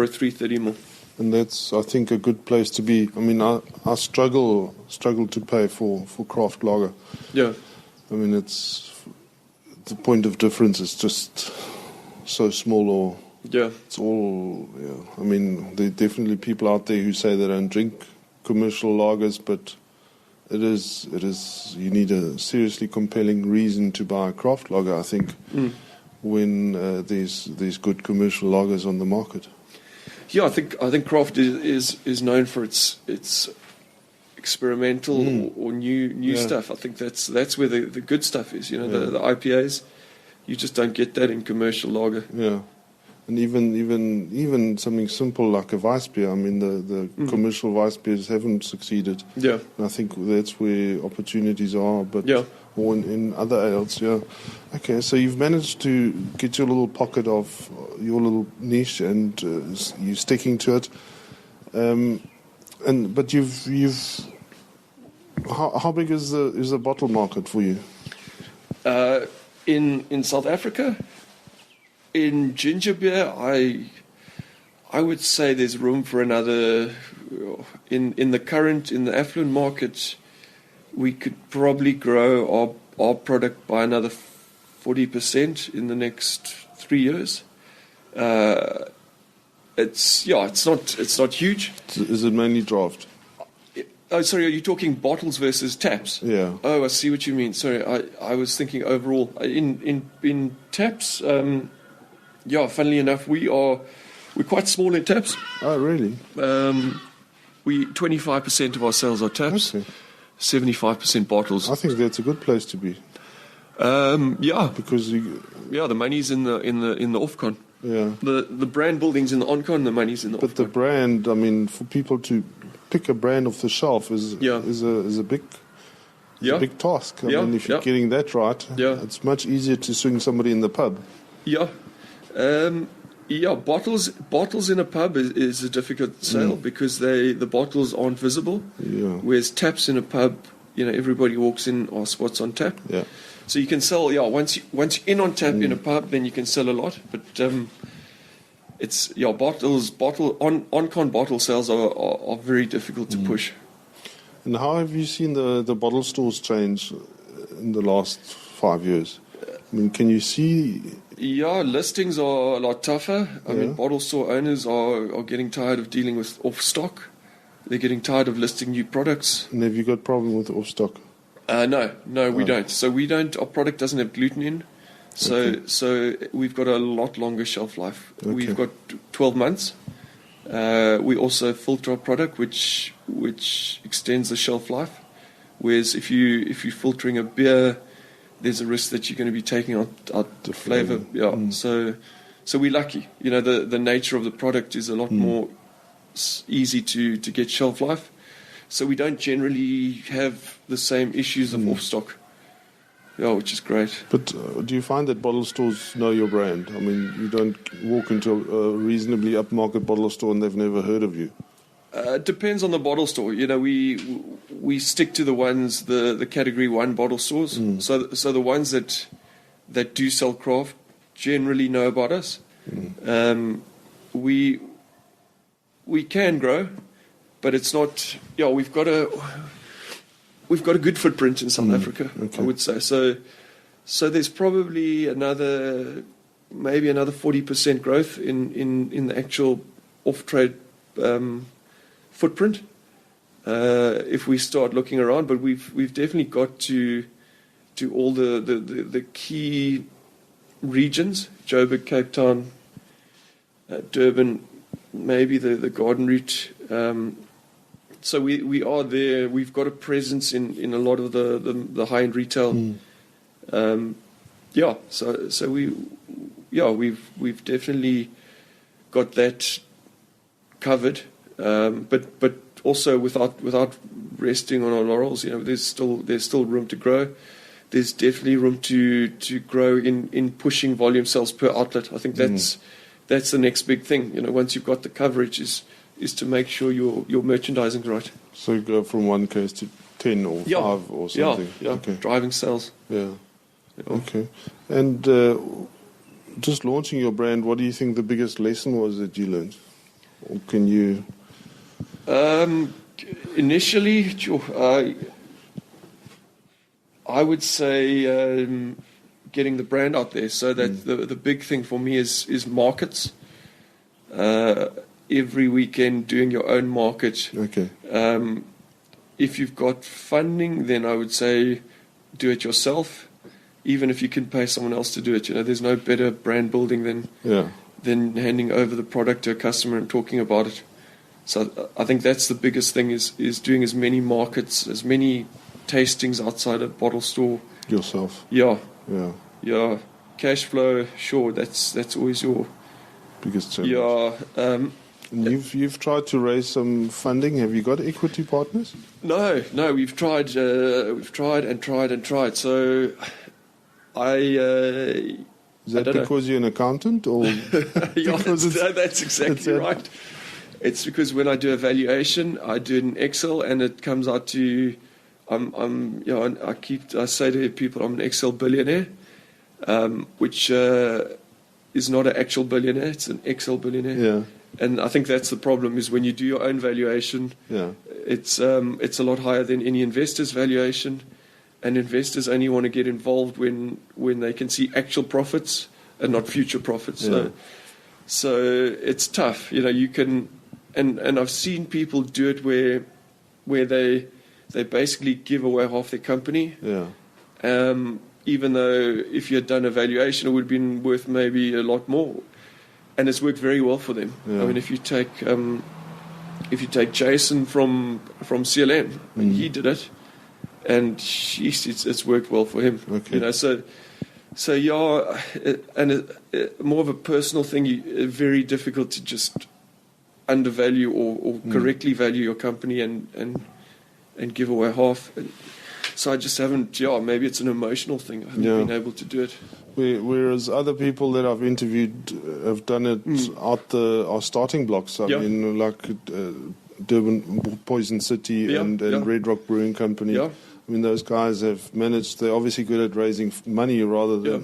B: 330ml.
A: And that's, I think, a good place to be. I mean, I struggle to pay for craft lager.
B: Yeah.
A: I mean, it's the point of difference is just so small, or it's all. Yeah. I mean, there are definitely people out there who say they don't drink commercial lagers, but it is. You need a seriously compelling reason to buy a craft lager, I think, when there's good commercial lagers on the market.
B: Yeah, I think craft is known for its experimental or new stuff. I think that's where the good stuff is. You know, the IPAs, you just don't get that in commercial lager.
A: Yeah, and even something simple like a Weiss beer. I mean, the commercial Weiss beers haven't succeeded. Yeah, and I think that's where opportunities are. But or in other ales. Yeah. Okay, so you've managed to get your little pocket of your little niche, and you're sticking to it. But you've how big is the bottle market for you?
B: In South Africa, in ginger beer, I would say there's room for another. In the affluent market, we could probably grow our product by another 40% in the next 3 years. It's not huge.
A: Is it mainly draft?
B: Oh, sorry, are you talking bottles versus taps?
A: Yeah.
B: Oh, I see what you mean. Sorry, I was thinking overall. In taps, funnily enough, we're quite small in taps.
A: Oh, really?
B: 25% of our sales are taps,
A: Okay.
B: 75% bottles.
A: I think that's a good place to be. Because
B: the money's in the off-con.
A: yeah.
B: The brand building's in the on-con, the money's in the
A: But
B: off-con.
A: the brand, I mean, for people to pick a brand off the shelf is a big task. I mean, if you're getting that right, it's much easier to swing somebody in the pub.
B: Yeah. Bottles in a pub is a difficult sale because the bottles aren't visible.
A: Yeah.
B: Whereas taps in a pub, everybody walks in or spots on tap.
A: Yeah.
B: So you can sell, once you're in on tap in a pub, then you can sell a lot. But on-con bottle sales are very difficult to push.
A: And how have you seen the bottle stores change in the last 5 years? I mean, can you see?
B: Yeah, listings are a lot tougher. I mean, bottle store owners are getting tired of dealing with off stock. They're getting tired of listing new products.
A: And have you got problem with off stock?
B: No, we don't. So we don't. Our product doesn't have gluten in. So we've got a lot longer shelf life.
A: Okay.
B: We've got 12 months. We also filter our product, which extends the shelf life. Whereas if you're filtering a beer, there's a risk that you're going to be taking out the flavour. Yeah. So we're lucky. The nature of the product is a lot more easy to get shelf life. So we don't generally have the same issues of off stock. Yeah, which is great.
A: But do you find that bottle stores know your brand? I mean, you don't walk into a reasonably upmarket bottle store and they've never heard of you.
B: It depends on the bottle store. We stick to the ones, the category 1 bottle stores. So the ones that do sell craft generally know about us. We can grow, but it's not. Yeah, we've got a good footprint in South Africa,
A: okay.
B: I would say. So there's probably maybe another 40% growth in the actual off-trade footprint if we start looking around. But we've definitely got to all the key regions: Joburg, Cape Town, Durban, maybe the Garden Route. So we are there. We've got a presence in a lot of the high-end retail. So we've definitely got that covered. But also without resting on our laurels, there's still room to grow. There's definitely room to grow in pushing volume sales per outlet. I think that's the next big thing. Once you've got the coverage, is to make sure your merchandising's right.
A: So you go from 1 case to 10 or 5 or something.
B: Yeah.
A: Okay.
B: Driving sales.
A: Yeah. Okay. And just launching your brand, what do you think the biggest lesson was that you learned? Or can you?
B: Initially, I would say getting the brand out there. So that the big thing for me is markets. Every weekend doing your own market.
A: Okay.
B: If you've got funding, then I would say do it yourself. Even if you can pay someone else to do it, there's no better brand building than handing over the product to a customer and talking about it. So I think that's the biggest thing is doing as many markets, as many tastings outside a bottle store
A: Yourself.
B: Yeah.
A: Yeah.
B: Cash flow, sure, that's always your
A: biggest challenge.
B: Yeah.
A: And you've tried to raise some funding. Have you got equity partners?
B: No, we've tried and tried. So
A: Is that because you're an accountant, or
B: that's exactly right. It's because when I do a valuation, I do it in Excel, and it comes out to I say to people I'm an Excel billionaire, which is not an actual billionaire; it's an Excel billionaire.
A: Yeah.
B: And I think that's the problem: is when you do your own valuation, it's a lot higher than any investor's valuation, and investors only want to get involved when they can see actual profits and not future profits.
A: Yeah.
B: So it's tough. You can, and I've seen people do it where they basically give away half their company.
A: Yeah.
B: Even though if you had done a valuation, it would have been worth maybe a lot more. And it's worked very well for them.
A: Yeah.
B: I mean, if you take Jason from CLM, I mean, he did it, and it's worked well for him.
A: Okay.
B: So yeah, and more of a personal thing. Very difficult to just undervalue or correctly value your company and give away half. So I just haven't. Yeah, maybe it's an emotional thing. I haven't been able to do it.
A: Whereas other people that I've interviewed have done it out our starting blocks. I mean, like Durban Poison City and Red Rock Brewing Company.
B: Yeah.
A: I mean, those guys have managed. They're obviously good at raising money rather than.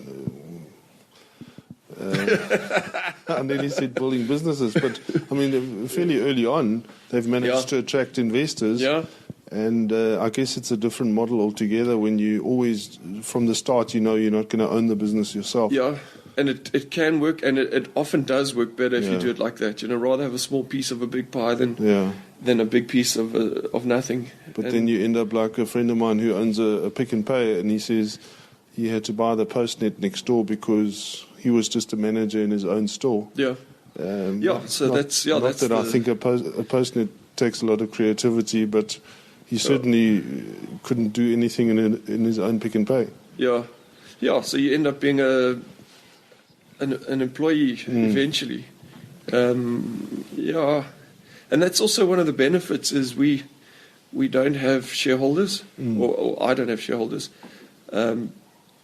A: I nearly said building businesses, but I mean, fairly early on, they've managed to attract investors.
B: Yeah.
A: And I guess it's a different model altogether when you always, from the start, you're not going to own the business yourself.
B: Yeah, and it can work, and it often does work better if you do it like that. Rather have a small piece of a big pie than a big piece of nothing.
A: But then you end up like a friend of mine who owns a Pick and Pay, and he says he had to buy the Postnet next door because he was just a manager in his own store.
B: Yeah.
A: I think a Postnet takes a lot of creativity, but he certainly couldn't do anything in his own Pick and Pay.
B: Yeah. So you end up being an employee eventually. And that's also one of the benefits is we don't have shareholders, or I don't have shareholders, and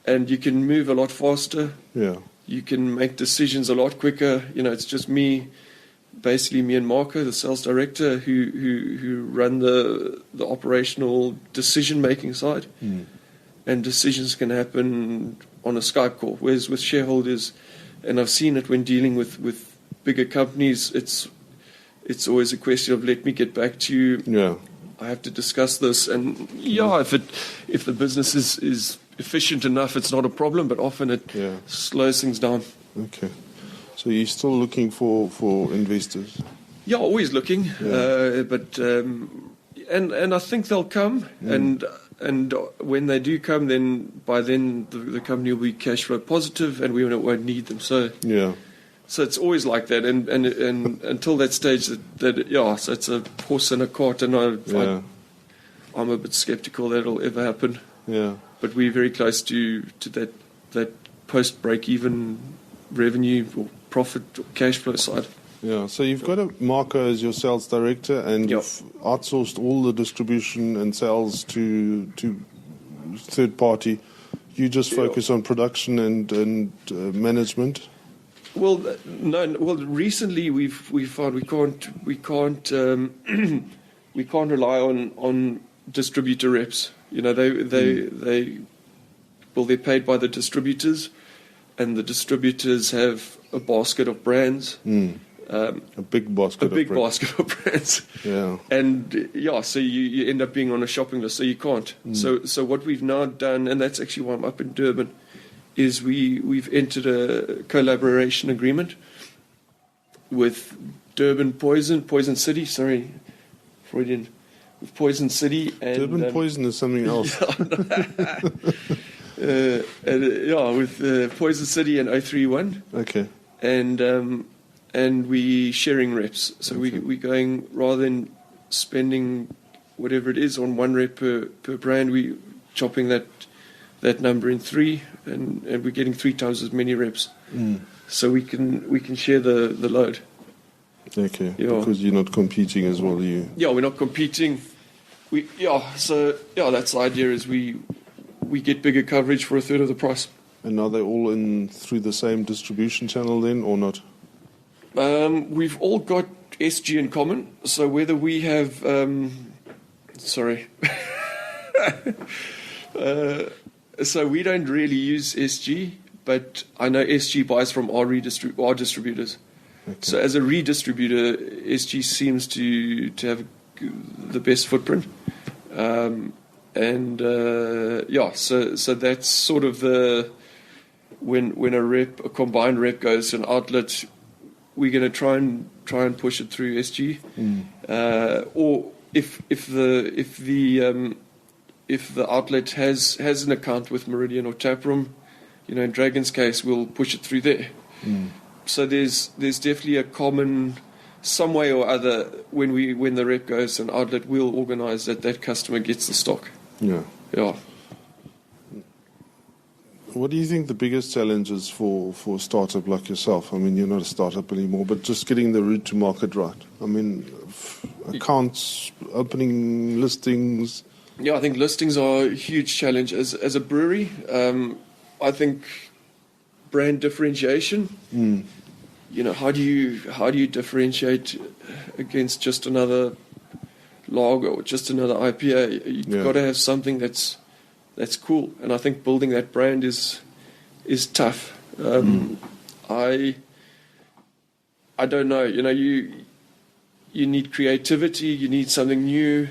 B: you can move a lot faster.
A: Yeah.
B: You can make decisions a lot quicker. It's just basically me and Marco, the sales director, who run the operational decision-making side. And decisions can happen on a Skype call, whereas with shareholders, and I've seen it when dealing with bigger companies, it's always a question of let me get back to you.
A: Yeah.
B: I have to discuss this, and if the business is efficient enough, it's not a problem, but often it slows things down.
A: Okay. So you're still looking for investors?
B: Yeah, always looking. Yeah. And I think they'll come. And when they do come, then by then the company will be cash flow positive, and we won't need them. So So it's always like that. And until that stage, so it's a horse and a cart, and I'm a bit skeptical that it'll ever happen.
A: Yeah.
B: But we're very close to that post break even revenue or profit or cash flow side.
A: Yeah, so you've got Marco as your sales director, and you've outsourced all the distribution and sales to third party. You just focus on production and management.
B: Well, no. Well, recently we've found we can't rely on distributor reps. They're paid by the distributors, and the distributors have a basket of brands.
A: A big basket
B: of brands.
A: Yeah.
B: And so you end up being on a shopping list, so you can't. So what we've now done, and that's actually why I'm up in Durban, is we've entered a collaboration agreement with Durban Poison City. Sorry, Freudian. With Poison City and
A: Durban Poison is something else.
B: With Poison City and 031.
A: Okay.
B: And we sharing reps. So we going, rather than spending whatever it is on one rep per brand, we chopping that number in three, and we're getting 3 times as many reps. So we can share the load.
A: Okay. Because you're not competing as well.
B: We're not competing. That's the idea, is we get bigger coverage for a third of the price.
A: And are they all in through the same distribution channel then, or not?
B: We've all got SG in common, so whether we have so we don't really use SG, but I know SG buys from our distributors. Okay. So as a redistributor, SG seems to have the best footprint, and And so that's sort of the when a combined rep goes to an outlet, we're going to try and push it through SG, or if the outlet has an account with Meridian or Taproom, in Dragon's case, we'll push it through there. So there's definitely a common, some way or other, when the rep goes to an outlet, we'll organise that customer gets the stock.
A: Yeah.
B: Yeah.
A: What do you think the biggest challenge is for a startup like yourself? I mean, you're not a startup anymore, but just getting the route to market right. I mean, accounts, opening listings.
B: Yeah, I think listings are a huge challenge. As a brewery, I think brand differentiation. How do you differentiate against just another lager or just another IPA? You've got to have something that's cool, and I think building that brand is tough. I don't know. You need creativity. You need something new,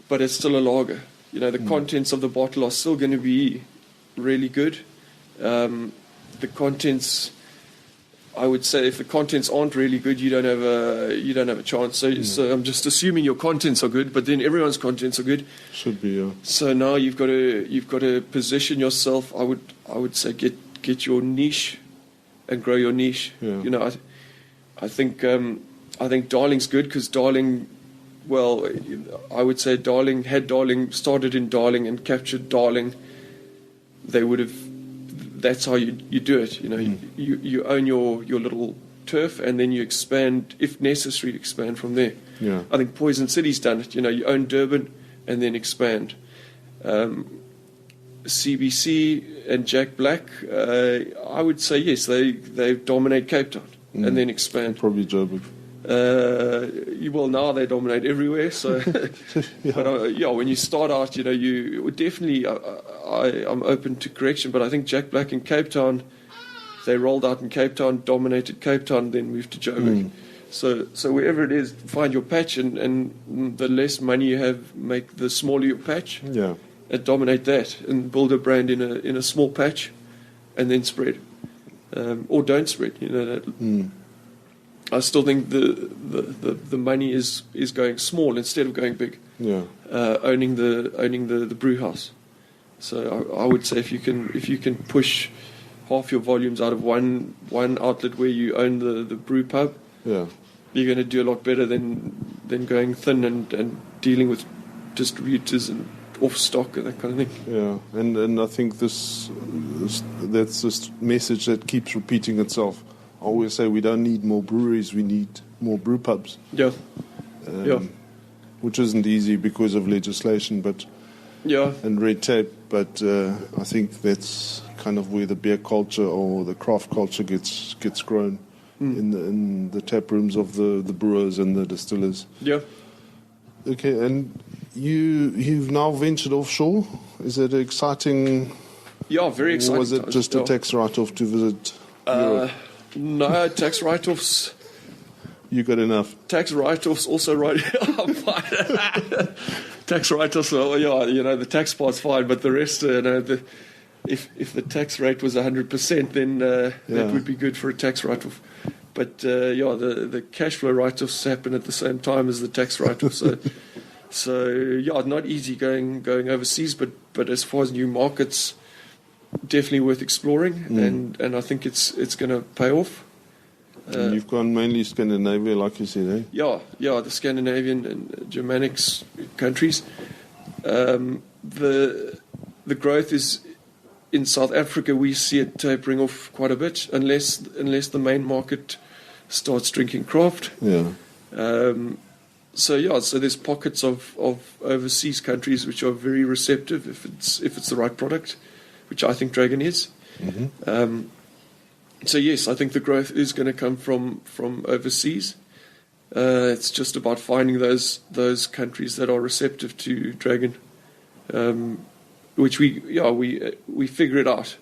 B: but it's still a lager. The contents of the bottle are still going to be really good. The contents, I would say, if the contents aren't really good, you don't have a chance. So I'm just assuming your contents are good, but then everyone's contents are good. Should be, yeah. So now you've got to position yourself. I would say get your niche and grow your niche. Yeah. I think Darling's good because Darling. Well, I would say had Darling started in Darling and captured Darling, they would have. That's how you do it. You own your little turf, and then you expand, if necessary, expand from there. Yeah. I think Poison City's done it. You own Durban and then expand. CBC and Jack Black, I would say yes, they dominate Cape Town and then expand.
A: Probably Joburg.
B: Well, now they dominate everywhere. So, but when you start out, you would definitely. I'm open to correction, but I think Jack Black in Cape Town, they rolled out in Cape Town, dominated Cape Town, then moved to Joburg. So wherever it is, find your patch, and the less money you have, make the smaller your patch. Yeah. And dominate that, and build a brand in a small patch, and then spread, or don't spread. That. I still think the money is going small instead of going big. Yeah. Owning the brew house. So I would say if you can push half your volumes out of one outlet where you own the brew pub, you're going to do a lot better than going thin and dealing with distributors and off stock and that kind of thing.
A: Yeah, and I think that's this message that keeps repeating itself. I always say we don't need more breweries, we need more brew pubs. Yeah. Which isn't easy because of legislation, and red tape. But I think that's kind of where the beer culture or the craft culture gets grown in the tap rooms of the brewers and the distillers. Yeah. Okay, and you've now ventured offshore. Is it exciting?
B: Yeah, very exciting.
A: Or was it just a tax write-off to visit Europe?
B: No, tax write-offs.
A: You got enough.
B: Tax write-offs also right. Tax write-offs. Well, the tax part's fine, but the rest, if the tax rate was 100%, then that would be good for a tax write-off. But the cash flow write-offs happen at the same time as the tax write-offs. So not easy going overseas, but as far as new markets, definitely worth exploring, and I think it's going to pay off.
A: And you've gone mainly Scandinavia, like you said, eh?
B: Yeah, the Scandinavian and Germanic countries. The growth is in South Africa. We see it tapering off quite a bit, unless the main market starts drinking craft. Yeah. So there's pockets of overseas countries which are very receptive if it's the right product, which I think Dragon is. Mm-hmm. So yes, I think the growth is going to come from overseas. It's just about finding those countries that are receptive to Dragon, which we figure it out.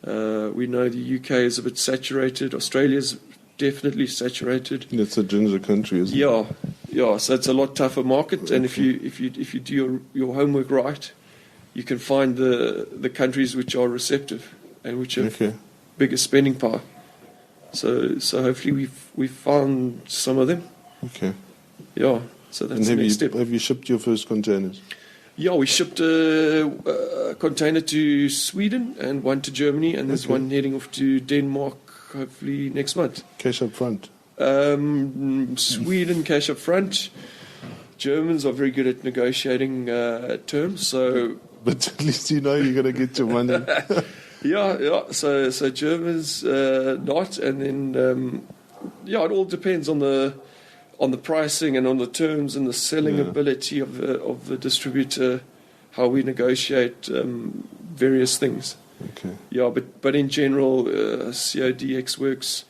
B: We know the UK is a bit saturated. Australia's definitely saturated.
A: It's a ginger country, isn't it?
B: so it's a lot tougher market, and if you do your homework right, you can find the countries which are receptive and which have bigger spending power. So hopefully we've found some of them.
A: Okay.
B: Yeah. So that's the next step.
A: Have you shipped your first containers?
B: Yeah, we shipped a container to Sweden and one to Germany, and there's one heading off to Denmark hopefully next month.
A: Cash up front?
B: Sweden, cash up front. Germans are very good at negotiating terms, so...
A: But at least you know you're going to get your money.
B: Yeah. So Germans not, and then it all depends on the pricing and on the terms and the selling ability of the distributor, how we negotiate various things.
A: Okay.
B: Yeah, but in general, CODX works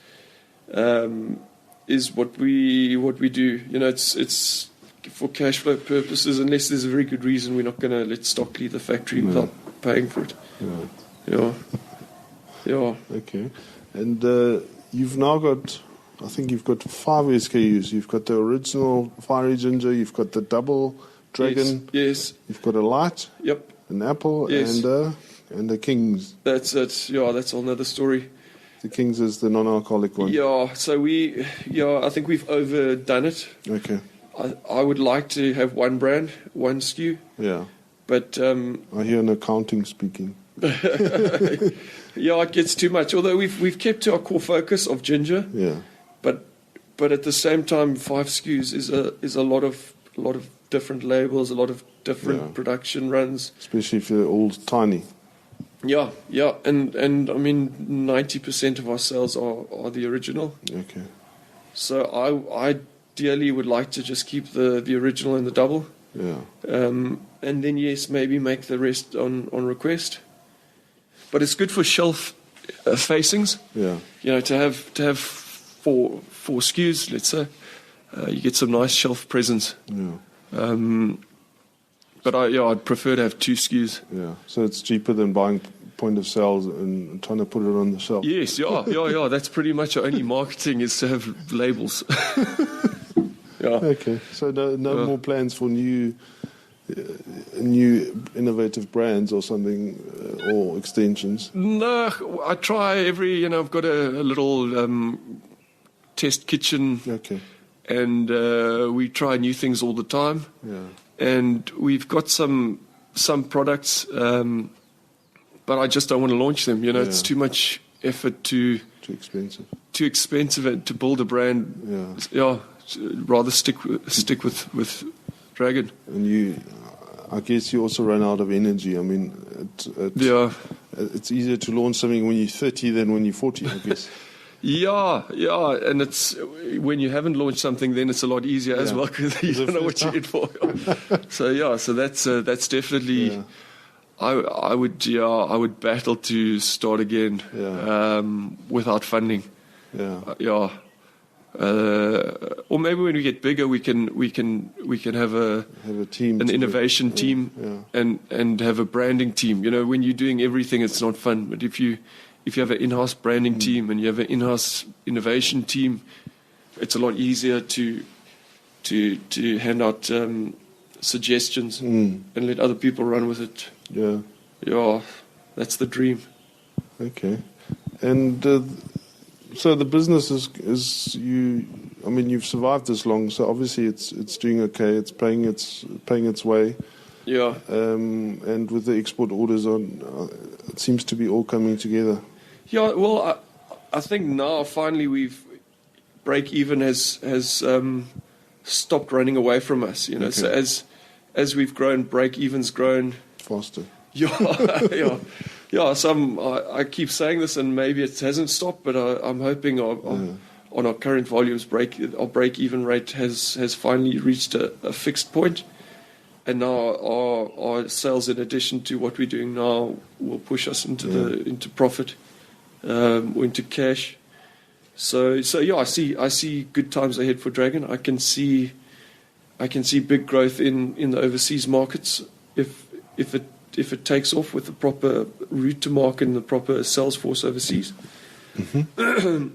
B: is what we do. You know, it's for cash flow purposes. Unless there's a very good reason, we're not going to let stock leave the factory without paying for it. Yeah.
A: Okay. And you've now got, I think you've got 5 SKUs. You've got the original Fiery Ginger, you've got the double Dragon.
B: Yes.
A: You've got a light.
B: Yep.
A: An apple.
B: Yes.
A: And the Kings.
B: That's it. Yeah, that's another story.
A: The Kings is the non-alcoholic one.
B: Yeah, so I think we've overdone it.
A: Okay.
B: I would like to have one brand, one SKU.
A: Yeah.
B: But
A: I hear an accounting speaking.
B: Yeah, it gets too much. Although we've kept to our core focus of ginger.
A: Yeah.
B: But at the same time, 5 SKUs is a lot of different labels, a lot of different production runs.
A: Especially if they're all tiny.
B: Yeah, and I mean 90% of our sales are the original.
A: Okay.
B: So I ideally would like to just keep the original and the double.
A: Yeah.
B: And then maybe make the rest on request. But it's good for shelf facings.
A: Yeah.
B: You know, to have four SKUs, let's say, you get some nice shelf presence.
A: Yeah.
B: But I'd prefer to have 2 SKUs.
A: Yeah. So it's cheaper than buying point of sales and trying to put it on the shelf.
B: Yes. Yeah. That's pretty much our only marketing is to have labels. Yeah.
A: Okay. So no more plans for new innovative brands or something or extensions?
B: No, I try I've got a little test kitchen.
A: Okay.
B: And we try new things all the time.
A: Yeah.
B: And we've got some products, but I just don't want to launch them. You know, it's too much effort Too expensive to build a brand. Yeah. Rather stick with Dragon.
A: And I guess you also run out of energy. I mean, it's easier to launch something when you're 30 than when you're 40, I guess.
B: Yeah, and it's when you haven't launched something, then it's a lot easier as well because you don't know what you're in for. So that's definitely. Yeah. I would battle to start again without funding.
A: Yeah.
B: Or maybe when we get bigger, we can have a
A: team,
B: an innovation team, and have a branding team. You know, when you're doing everything, it's not fun. But if you have an in-house branding team and you have an in-house innovation team, it's a lot easier to hand out suggestions and let other people run with it. Yeah, that's the dream.
A: Okay, and so the business is you. I mean, you've survived this long, so obviously it's doing okay. It's paying its way.
B: Yeah.
A: And with the export orders on, it seems to be all coming together.
B: Yeah. Well, I think now finally break even has stopped running away from us. You know, so as we've grown, break even's grown
A: faster.
B: Yeah. So I keep saying this, and maybe it hasn't stopped, but I'm hoping on our current volumes, our break-even rate has finally reached a fixed point, and now our sales, in addition to what we're doing now, will push us into profit, or into cash. So I see good times ahead for Dragon. I can see big growth in the overseas markets if it takes off with the proper route to market and the proper sales force overseas. Mm-hmm.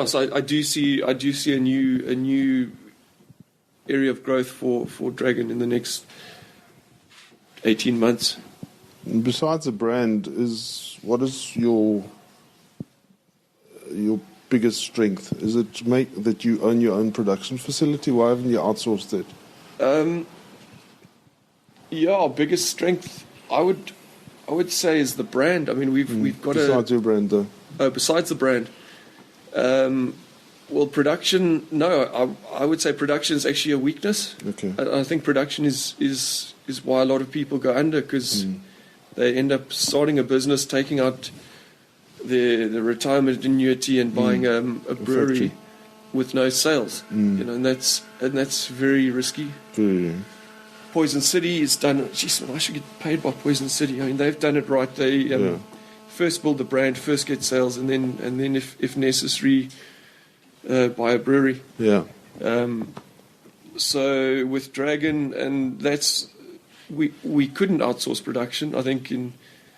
B: So I do see a new area of growth for Dragon in the next 18 months.
A: Besides the brand, what is your biggest strength? Is it that you own your own production facility? Why haven't you outsourced it?
B: Our biggest strength, I would say, is the brand. I mean, we've got
A: besides your brand, though.
B: Besides the brand, well, production. No, I would say production is actually a weakness.
A: Okay.
B: I think production is why a lot of people go under, because they end up starting a business, taking out the retirement annuity and buying a brewery with no sales. And that's very risky.
A: Very.
B: Poison City is done. Geez, I should get paid by Poison City. I mean, they've done it right. They first build the brand, first get sales, and then if necessary, buy a brewery.
A: Yeah.
B: So with Dragon, and that's we couldn't outsource production. I think in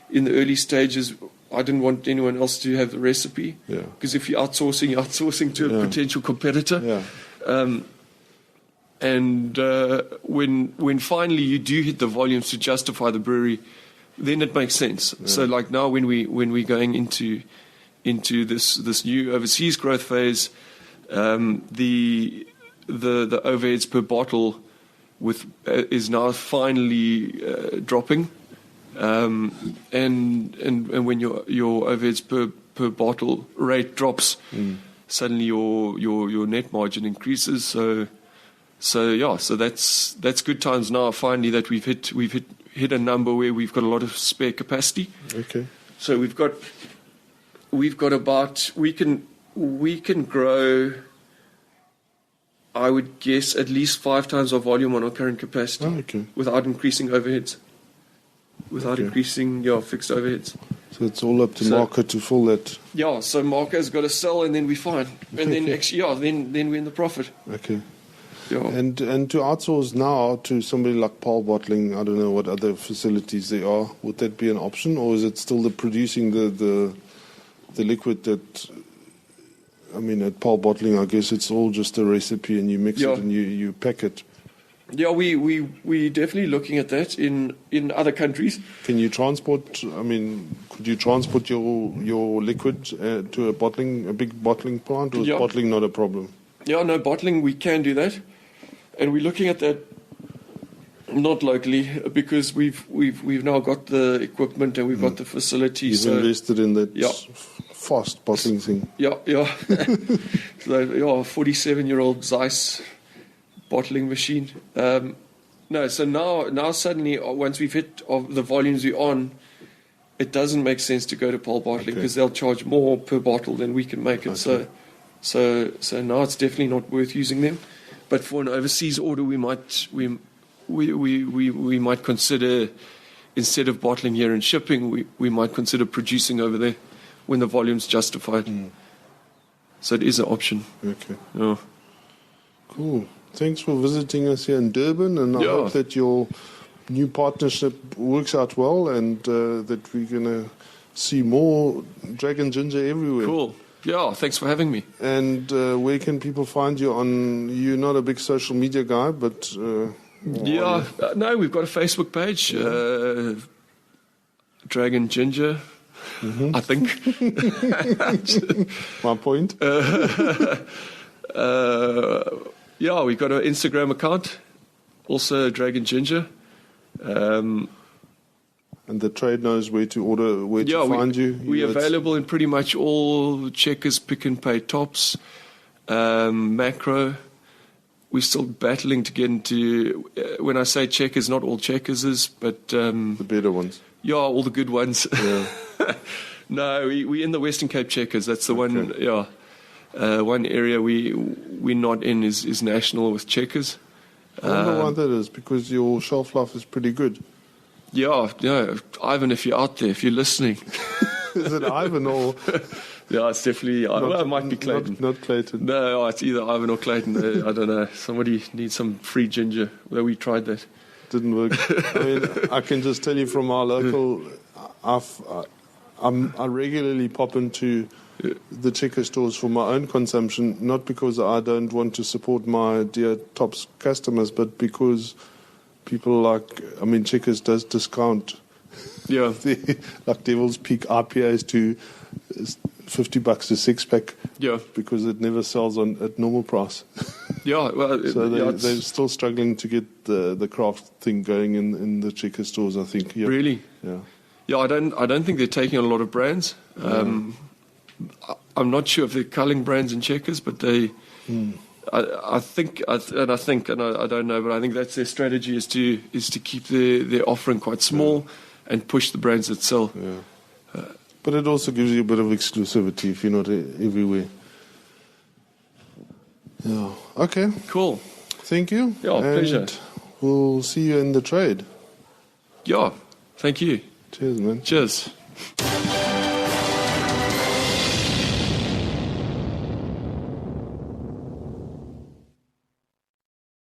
B: the early stages, I didn't want anyone else to have the recipe.
A: Yeah.
B: Because if you're outsourcing to a potential competitor.
A: Yeah.
B: And when finally you do hit the volumes to justify the brewery, then it makes sense. Yeah. So like now when we're going into this new overseas growth phase, the overheads per bottle is now finally dropping, and when your overheads per bottle rate drops, suddenly your net margin increases. So that's good times now. Finally, that we've hit a number where we've got a lot of spare capacity.
A: Okay.
B: So we've got about we can grow, I would guess, at least 5 times our volume on our current capacity without increasing overheads, increasing fixed overheads.
A: So it's all up to Marco to fill that.
B: Yeah. So Marco's got to sell, and then we're fine, and then then we're in the profit.
A: Okay.
B: Yeah.
A: And to outsource now to somebody like Paul Bottling, I don't know what other facilities they are. Would that be an option, or is it still the producing the liquid that? I mean, at Paul Bottling, I guess it's all just a recipe, and you mix it and you pack it.
B: Yeah, we definitely looking at that in other countries.
A: Can you transport? I mean, could you transport your liquid to a big bottling plant, or is bottling not a problem?
B: Yeah, no, bottling we can do that, and we're looking at that not locally because we've now got the equipment and we've got the facilities.
A: You've invested in that fast bottling thing.
B: Yeah. So 47-year-old Zeiss bottling machine. No, so now suddenly once we've hit the volumes we're on, it doesn't make sense to go to Paul Bottling because they'll charge more per bottle than we can make it. So now it's definitely not worth using them. But for an overseas order, we might consider, instead of bottling here and shipping, we might consider producing over there when the volume's justified. So it is an option.
A: Okay.
B: Yeah.
A: Cool. Thanks for visiting us here in Durban, and I hope that your new partnership works out well, and that we're going to see more Dragon Ginger everywhere.
B: Cool. Yeah, thanks for having me.
A: And where can people find you on? You're not a big social media guy, but
B: no, we've got a Facebook page, Dragon Ginger. I think.
A: My point.
B: We've got an Instagram account, also Dragon Ginger.
A: And the trade knows where to order, where to find you.
B: We're available in pretty much all Checkers, Pick and Pay tops, Macro. We're still battling to get into, when I say Checkers, not all Checkers is, but...
A: the better ones.
B: Yeah, all the good ones.
A: Yeah.
B: No, we're in the Western Cape Checkers. That's the one, one area we're not in is national with Checkers.
A: I wonder why that is, because your shelf life is pretty good.
B: Yeah, Ivan, if you're out there, if you're listening.
A: Is it Ivan or...
B: Yeah, it's definitely... it might be Clayton.
A: Not Clayton.
B: No, it's either Ivan or Clayton. I don't know. Somebody needs some free ginger. Well, we tried that. I
A: Didn't work. I mean, I can just tell you from our local... I regularly pop into the Checker stores for my own consumption, not because I don't want to support my dear Tops customers, but because people Checkers does discount like Devil's Peak IPAs to $50 a 6-pack.
B: Yeah.
A: Because it never sells at normal price.
B: Yeah, well,
A: so they're still struggling to get the craft thing going in the Checker stores, I think. Yep.
B: Really?
A: Yeah.
B: Yeah, I don't think they're taking on a lot of brands. I'm not sure if they're culling brands in Checkers, but they. I think, and I don't know, but I think that's their strategy is to keep their offering quite small and push the brands that sell.
A: Yeah. But it also gives you a bit of exclusivity if you're not everywhere. Yeah. Okay.
B: Cool.
A: Thank you.
B: Yeah, pleasure.
A: We'll see you in the trade.
B: Yeah. Thank you.
A: Cheers, man.
B: Cheers.